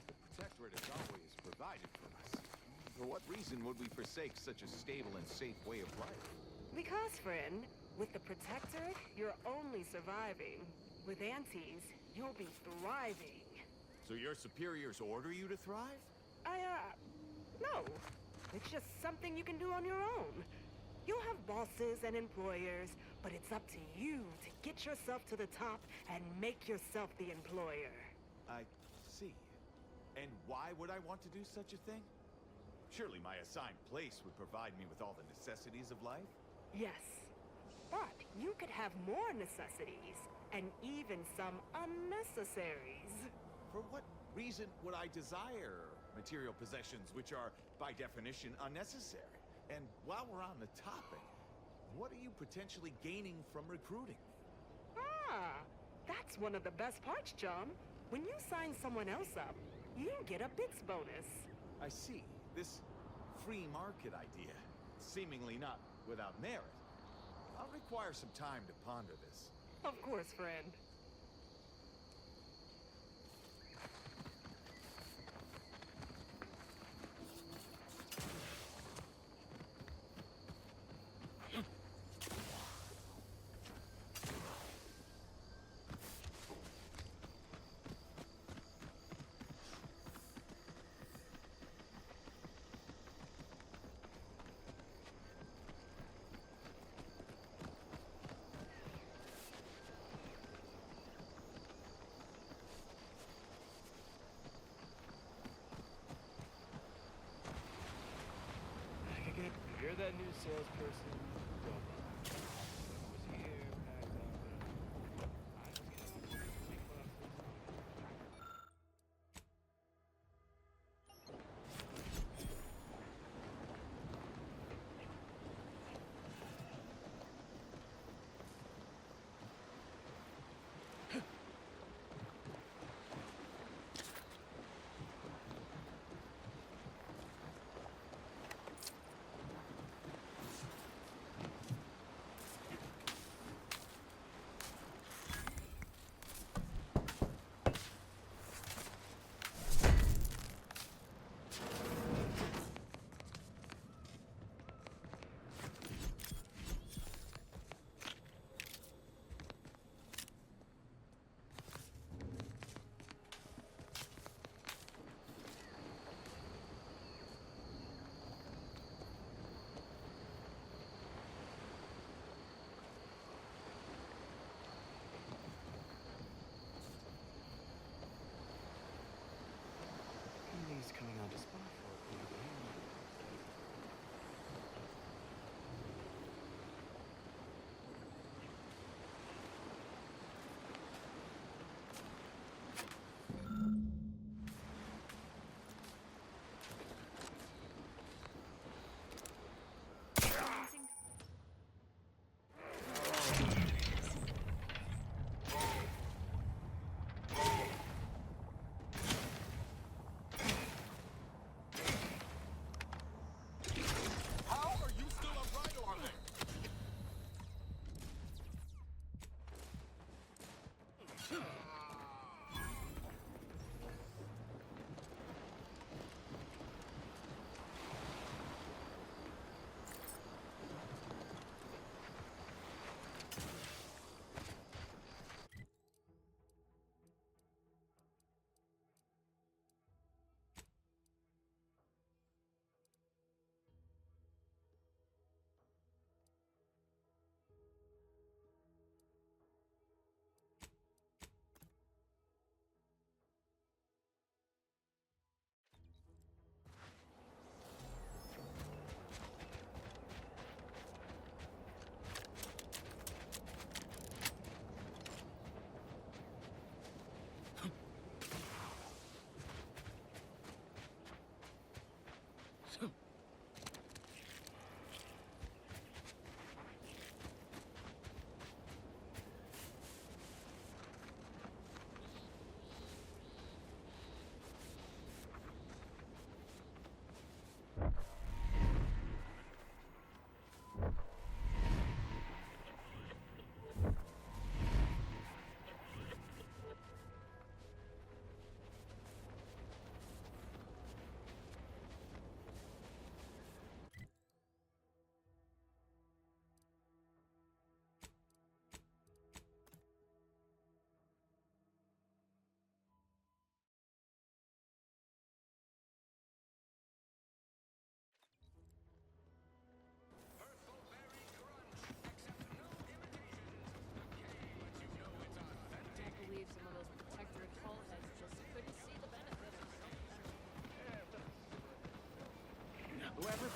The Protectorate has always provided for us. For what reason would we forsake such a stable and safe way of life? Because, friend, with the Protectorate, you're only surviving. With Antes, you'll be thriving. So your superiors order you to thrive? No. It's just something you can do on your own. You'll have bosses and employers, but it's up to you to get yourself to the top and make yourself the employer. I see. And why would I want to do such a thing? Surely my assigned place would provide me with all the necessities of life? Yes. But you could have more necessities, and even some unnecessaries. For what reason would I desire material possessions which are, by definition, unnecessary? And while we're on the topic, what are you potentially gaining from recruiting me? That's one of the best parts, chum. When you sign someone else up, you get a bits bonus. I see. This free market idea, seemingly not without merit. I'll require some time to ponder this. Of course, friend. You're that new salesperson. Go on. Was here, packed up, I just can't make fun of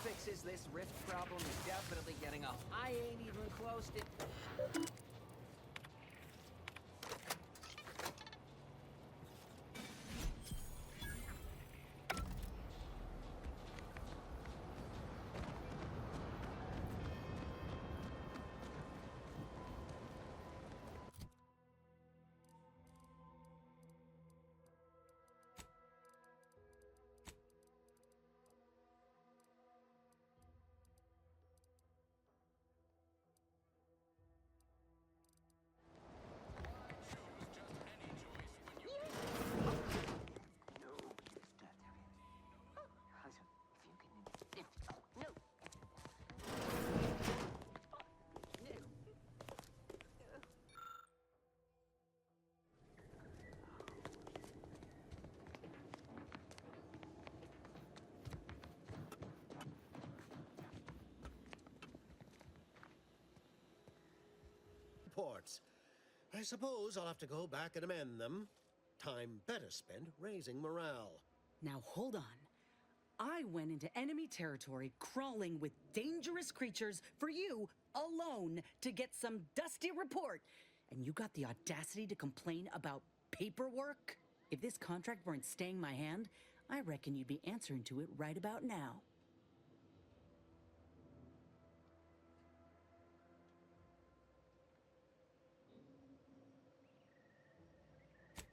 fixes this rift problem is definitely getting a I ain't even close to... Reports. I suppose I'll have to go back and amend them. Time better spent raising morale. Now hold on. I went into enemy territory crawling with dangerous creatures for you alone to get some dusty report. And you got the audacity to complain about paperwork? If this contract weren't staying my hand, I reckon you'd be answering to it right about now.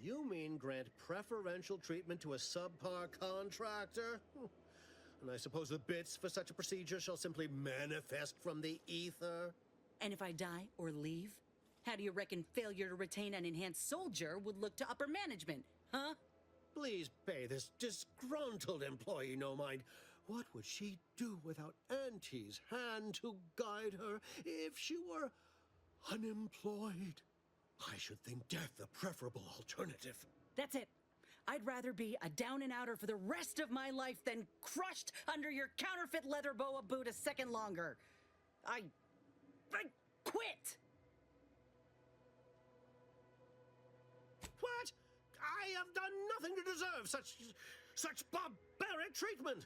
You mean grant preferential treatment to a subpar contractor? And I suppose the bits for such a procedure shall simply manifest from the ether? And if I die or leave, how do you reckon failure to retain an enhanced soldier would look to upper management, huh? Please pay this disgruntled employee no mind. What would she do without Auntie's hand to guide her if she were unemployed? I should think death the preferable alternative. That's it. I'd rather be a down-and-outer for the rest of my life than crushed under your counterfeit leather boa boot a second longer. I quit! What? I have done nothing to deserve such barbaric treatment.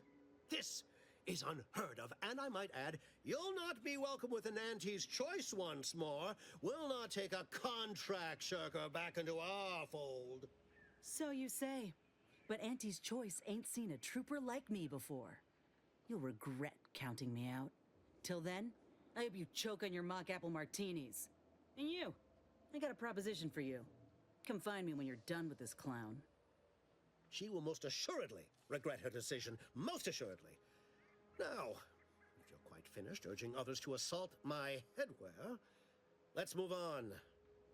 This is unheard of, and I might add, you'll not be welcome with an Auntie's choice once more. We'll not take a contract shirker back into our fold. So you say, but Auntie's choice ain't seen a trooper like me before. You'll regret counting me out. Till then, I hope you choke on your mock apple martinis. And you, I got a proposition for you. Come find me when you're done with this clown. She will most assuredly regret her decision, most assuredly. Now, if you're quite finished urging others to assault my headwear, let's move on.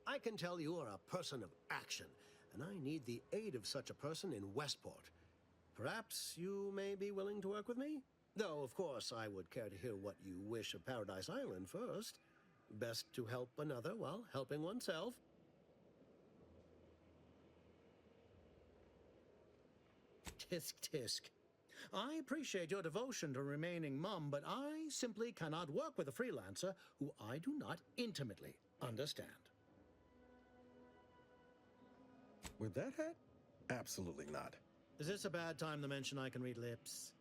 I can tell you are a person of action, and I need the aid of such a person in Westport. Perhaps you may be willing to work with me? Though, of course, I would care to hear what you wish of Paradise Island first. Best to help another while helping oneself. Tisk, tisk. I appreciate your devotion to remaining mum, but I simply cannot work with a freelancer who I do not intimately understand. With that hat? Absolutely not. Is this a bad time to mention I can read lips?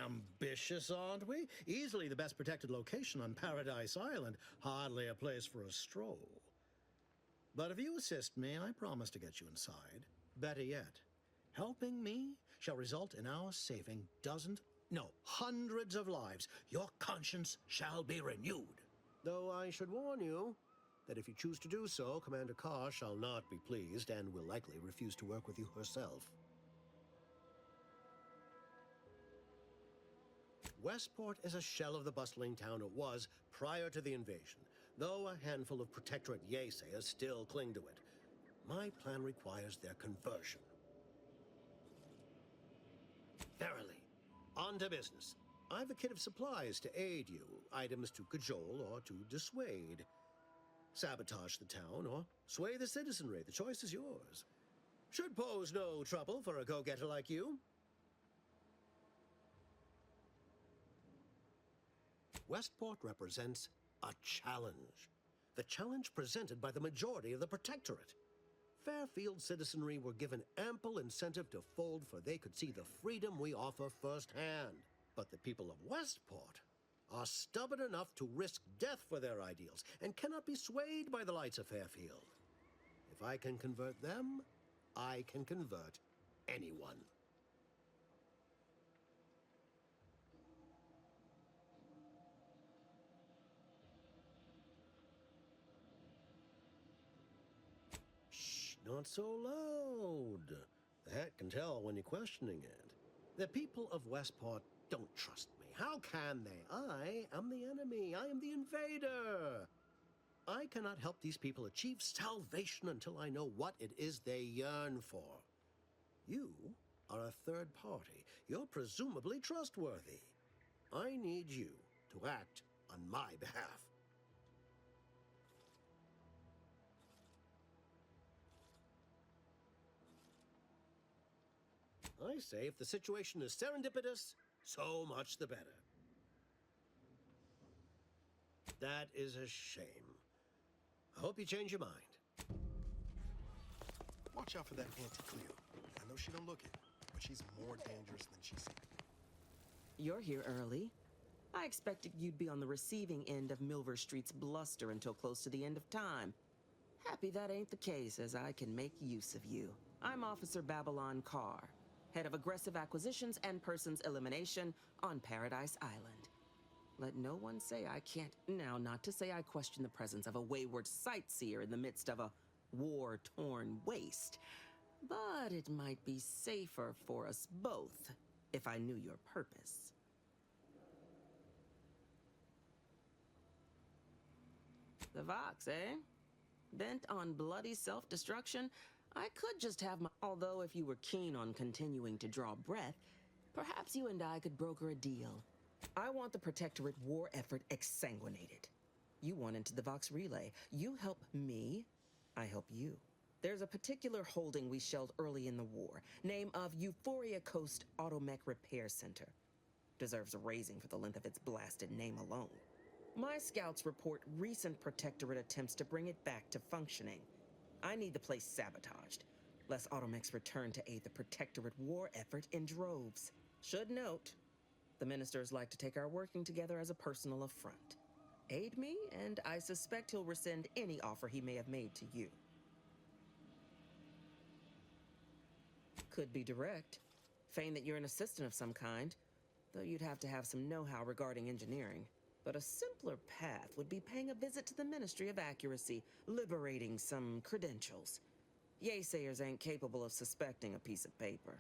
Ambitious, aren't we? Easily the best protected location on Paradise Island. Hardly a place for a stroll. But if you assist me, I promise to get you inside. Better yet, helping me shall result in our saving hundreds of lives. Your conscience shall be renewed. Though I should warn you that if you choose to do so, Commander Carr shall not be pleased and will likely refuse to work with you herself. Westport is a shell of the bustling town it was prior to the invasion, though a handful of Protectorate Yesayers still cling to it. My plan requires their conversion. Verily, on to business. I've a kit of supplies to aid you, items to cajole or to dissuade. Sabotage the town or sway the citizenry. The choice is yours. Should pose no trouble for a go-getter like you. Westport represents a challenge. The challenge presented by the majority of the Protectorate. Fairfield citizenry were given ample incentive to fold, for they could see the freedom we offer firsthand. But the people of Westport are stubborn enough to risk death for their ideals and cannot be swayed by the lights of Fairfield. If I can convert them, I can convert anyone. Shh, not so loud. The hat can tell when you're questioning it. The people of Westport don't trust me. How can they? I am the enemy. I am the invader. I cannot help these people achieve salvation until I know what it is they yearn for. You are a third party. You're presumably trustworthy. I need you to act on my behalf. I say if the situation is serendipitous, so much the better. That is a shame. I hope you change your mind. Watch out for that Auntie Cleo. I know she don't look it, but she's more dangerous than she seems. You're here early. I expected you'd be on the receiving end of Milver Street's bluster until close to the end of time. Happy that ain't the case, as I can make use of you. I'm Officer Babylon Carr, head of aggressive acquisitions and persons elimination on Paradise Island. Let no one say I can't. Now, not to say I question the presence of a wayward sightseer in the midst of a war-torn waste, but it might be safer for us both if I knew your purpose. The Vox, eh? Bent on bloody self-destruction? I could just have my... Although if you were keen on continuing to draw breath, perhaps you and I could broker a deal. I want the Protectorate war effort exsanguinated. You want into the Vox relay. You help me, I help you. There's a particular holding we shelled early in the war, name of Euphoria Coast Automech Repair Center. Deserves a raising for the length of its blasted name alone. My scouts report recent Protectorate attempts to bring it back to functioning. I need the place sabotaged, lest Automechs return to aid the Protectorate war effort in droves. Should note, the ministers like to take our working together as a personal affront. Aid me, and I suspect he'll rescind any offer he may have made to you. Could be direct. Feign that you're an assistant of some kind, though you'd have to have some know-how regarding engineering. But a simpler path would be paying a visit to the Ministry of Accuracy, liberating some credentials. Yaysayers ain't capable of suspecting a piece of paper.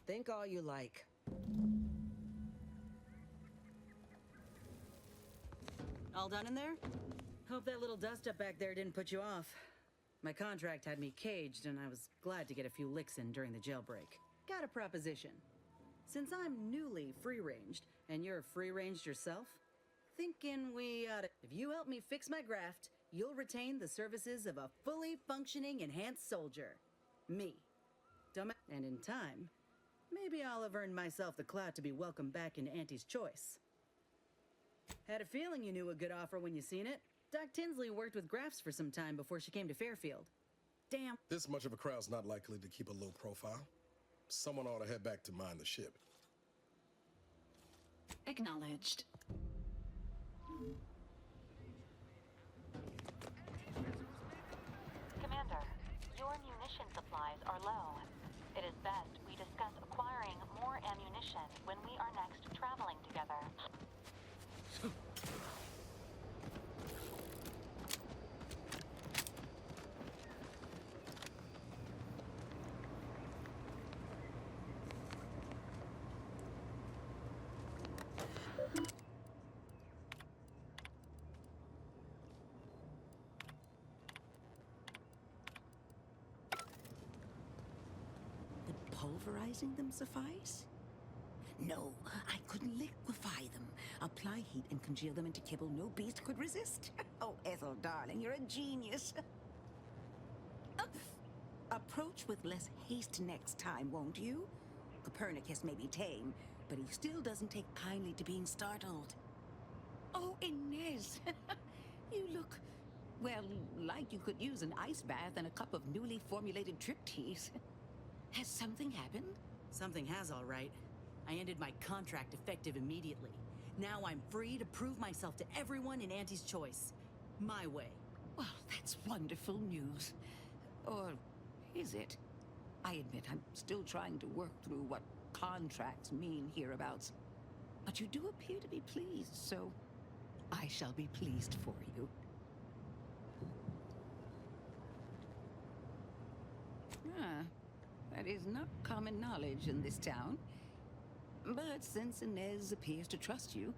Think all you like. All done in there? Hope that little dust-up back there didn't put you off. My contract had me caged, and I was glad to get a few licks in during the jailbreak. Got a proposition. Since I'm newly free-ranged, and you're free-ranged yourself, thinking we oughta... If you help me fix my graft, you'll retain the services of a fully functioning enhanced soldier. Me. And in time, maybe I'll have earned myself the clout to be welcomed back into Auntie's choice. Had a feeling you knew a good offer when you seen it. Doc Tinsley worked with Grafts for some time before she came to Fairfield. Damn. This much of a crowd's not likely to keep a low profile. Someone ought to head back to mind the ship. Acknowledged. Commander, your munition supplies are low. It is best we discuss acquiring more ammunition when we are next traveling together. Pulverizing them suffice? No, I could liquefy them, apply heat and congeal them into kibble no beast could resist. Oh, Ethel, darling, you're a genius. Approach with less haste next time, won't you? Copernicus may be tame, but he still doesn't take kindly to being startled. Oh, Inez, you look, well, like you could use an ice bath and a cup of newly formulated trip teas. Has something happened? Something has, all right. I ended my contract effective immediately. Now I'm free to prove myself to everyone in Auntie's Choice. My way. Well, that's wonderful news. Or is it? I admit I'm still trying to work through what contracts mean hereabouts. But you do appear to be pleased, so I shall be pleased for you. Ah, that is not common knowledge in this town. But since Inez appears to trust you,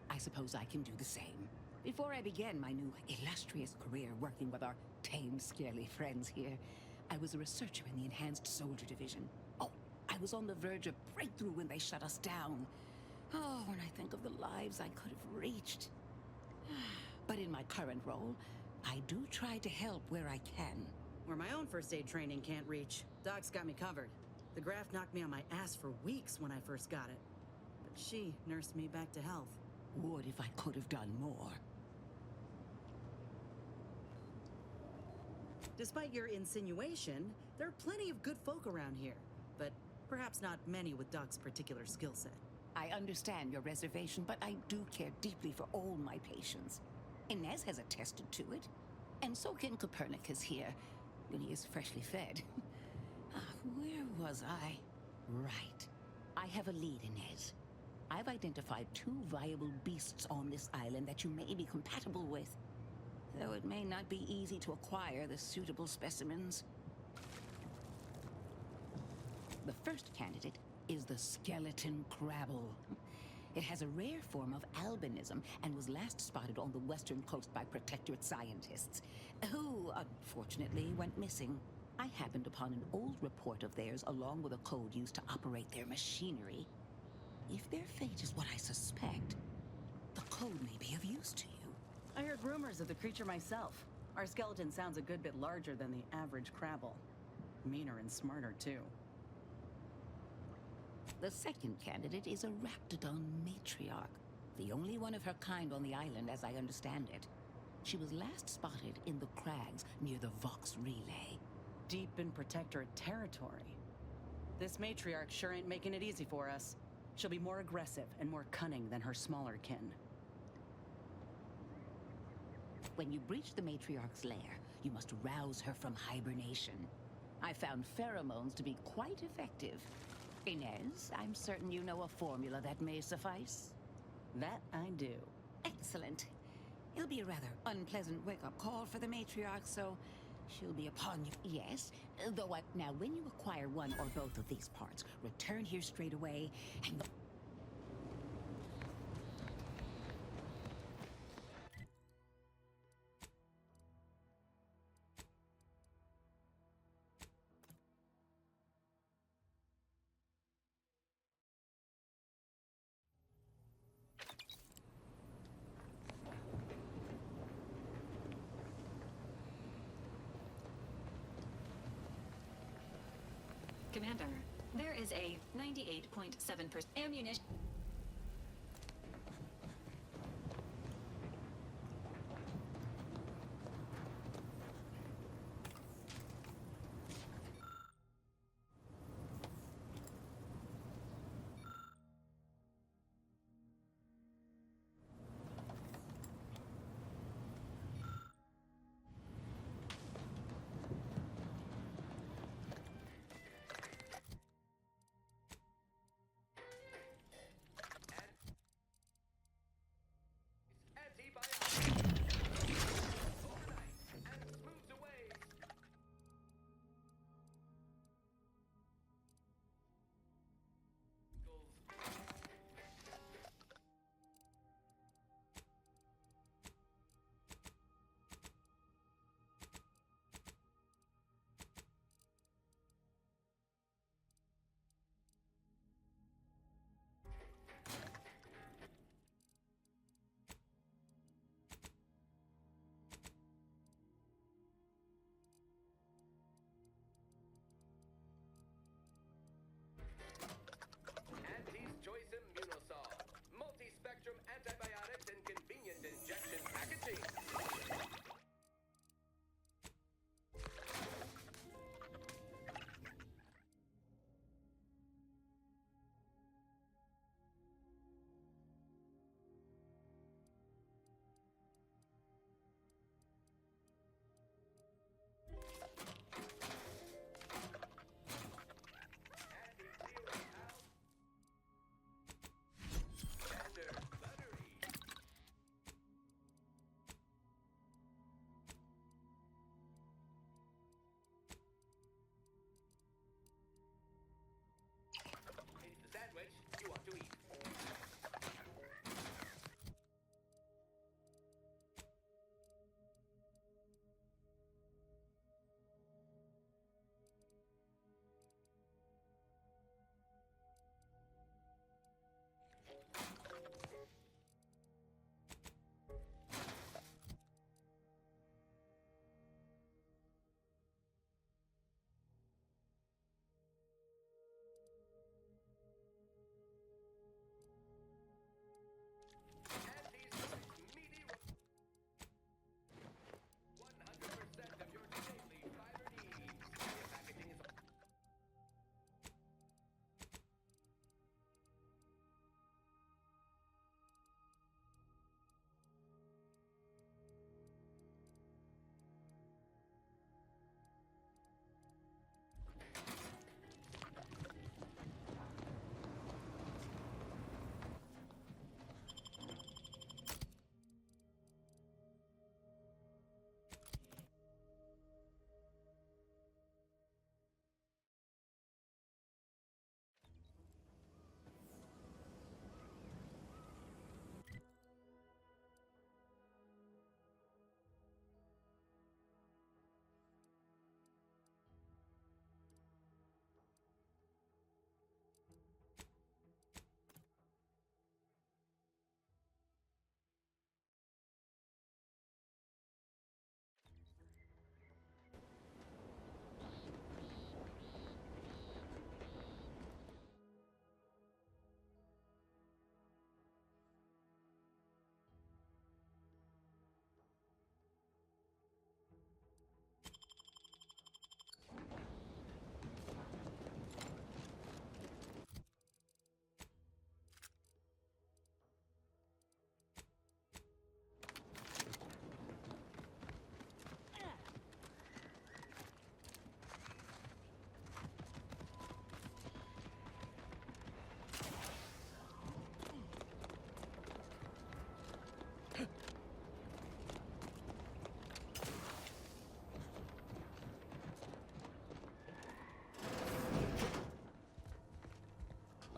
I suppose I can do the same. Before I began my new illustrious career working with our tame, scaly friends here, I was a researcher in the Enhanced Soldier Division. Oh, I was on the verge of breakthrough when they shut us down. Oh, when I think of the lives I could have reached. But in my current role, I do try to help where I can. Where my own first aid training can't reach, Doc's got me covered. The graft knocked me on my ass for weeks when I first got it. But she nursed me back to health. Would if I could have done more. Despite your insinuation, there are plenty of good folk around here, but perhaps not many with Doc's particular skill set. I understand your reservation, but I do care deeply for all my patients. Inez has attested to it, and so can Copernicus here, when he is freshly fed. Where was I? Right. I have a lead, Inez. I've identified 2 viable beasts on this island that you may be compatible with. Though it may not be easy to acquire the suitable specimens. The first candidate is the skeleton crabble. It has a rare form of albinism and was last spotted on the western coast by Protectorate scientists, who, unfortunately, went missing. I happened upon an old report of theirs along with a code used to operate their machinery. If their fate is what I suspect, the code may be of use to you. I heard rumors of the creature myself. Our skeleton sounds a good bit larger than the average crabble. Meaner and smarter, too. The second candidate is a raptidon matriarch, the only one of her kind on the island as I understand it. She was last spotted in the crags near the Vox Relay. Deep in Protectorate territory. This matriarch sure ain't making it easy for us. She'll be more aggressive and more cunning than her smaller kin. When you breach the matriarch's lair, you must rouse her from hibernation. I found pheromones to be quite effective. Inez, I'm certain you know a formula that may suffice. That I do. Excellent. It'll be a rather unpleasant wake-up call for the matriarch, so she'll be upon you. Yes, though now when you acquire one or both of these parts, return here straight away and... Commander, there is a 98.7% ammunition.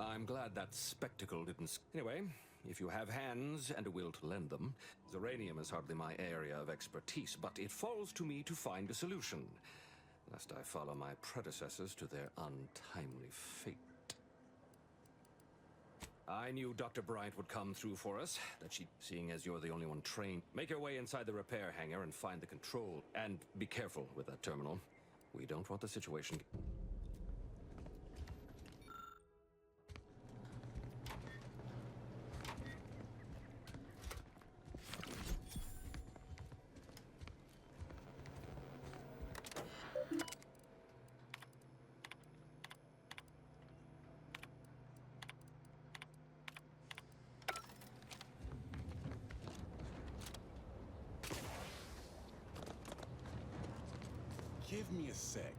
I'm glad that spectacle didn't... Anyway, if you have hands and a will to lend them, Zeranium is hardly my area of expertise, but it falls to me to find a solution, lest I follow my predecessors to their untimely fate. I knew Dr. Bryant would come through for us, seeing as you're the only one trained. Make your way inside the repair hangar and find the control. And be careful with that terminal. We don't want the situation... Give me a sec.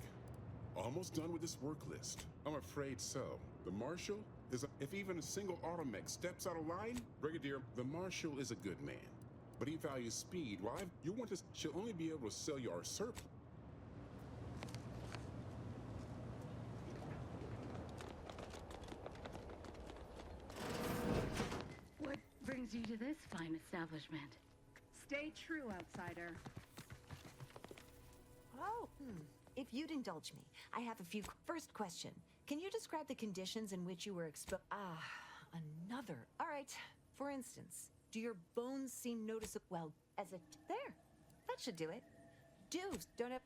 Almost done with this work list. I'm afraid so. The Marshal is if even a single automech steps out of line, Brigadier, the Marshal is a good man. But he values speed. While you want this, she'll only be able to sell you our surplus. What brings you to this fine establishment? Stay true, outsider. Oh, if you'd indulge me, I have a few... First question. Can you describe the conditions in which you were exposed? Another. All right. For instance, do your bones seem noticeable? Well, as a... There. That should do it. Don't have...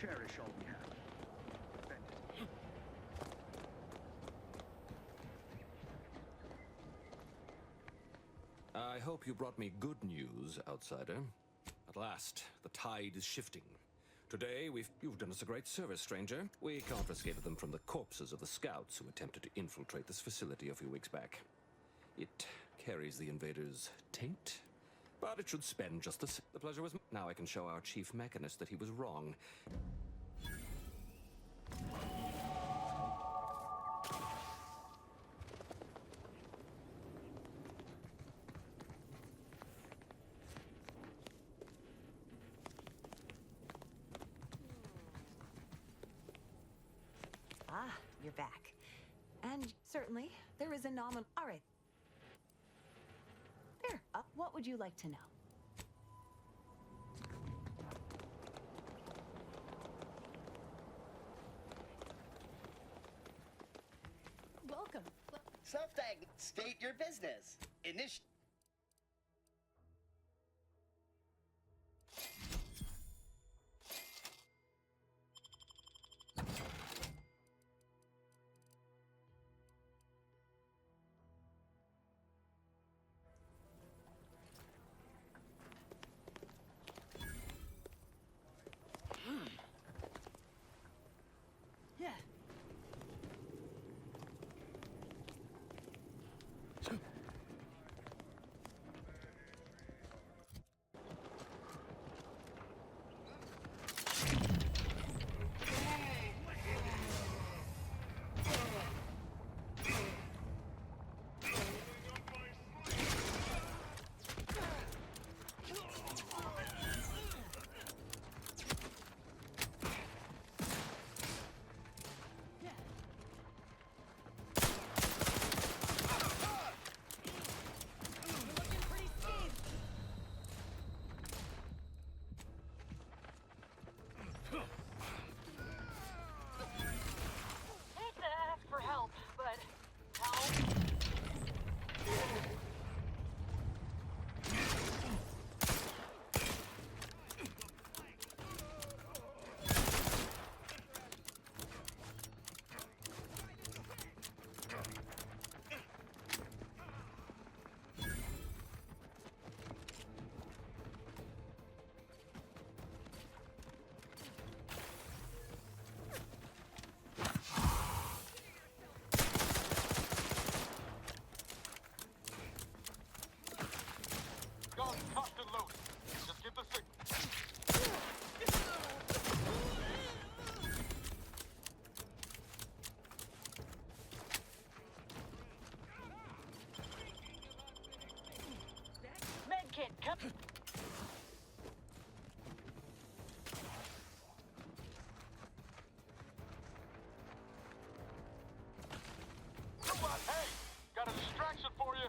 cherish all we have. Defend it. I hope you brought me good news, outsider. At last, the tide is shifting. Today, you've done us a great service, stranger. We confiscated them from the corpses of the scouts who attempted to infiltrate this facility a few weeks back. It carries the invaders' taint, but it should spend just the same. The pleasure was mine. Now I can show our chief mechanist that he was wrong. Ah, you're back. And certainly, there is a nominal. All right. There. What would you like to know? Welcome. Self-diagnose. State your business. Yeah. Hate to ask for help, but help. Guns cocked and loaded. Just give the signal. Medkit, come. Come on, hey! Got a distraction for you.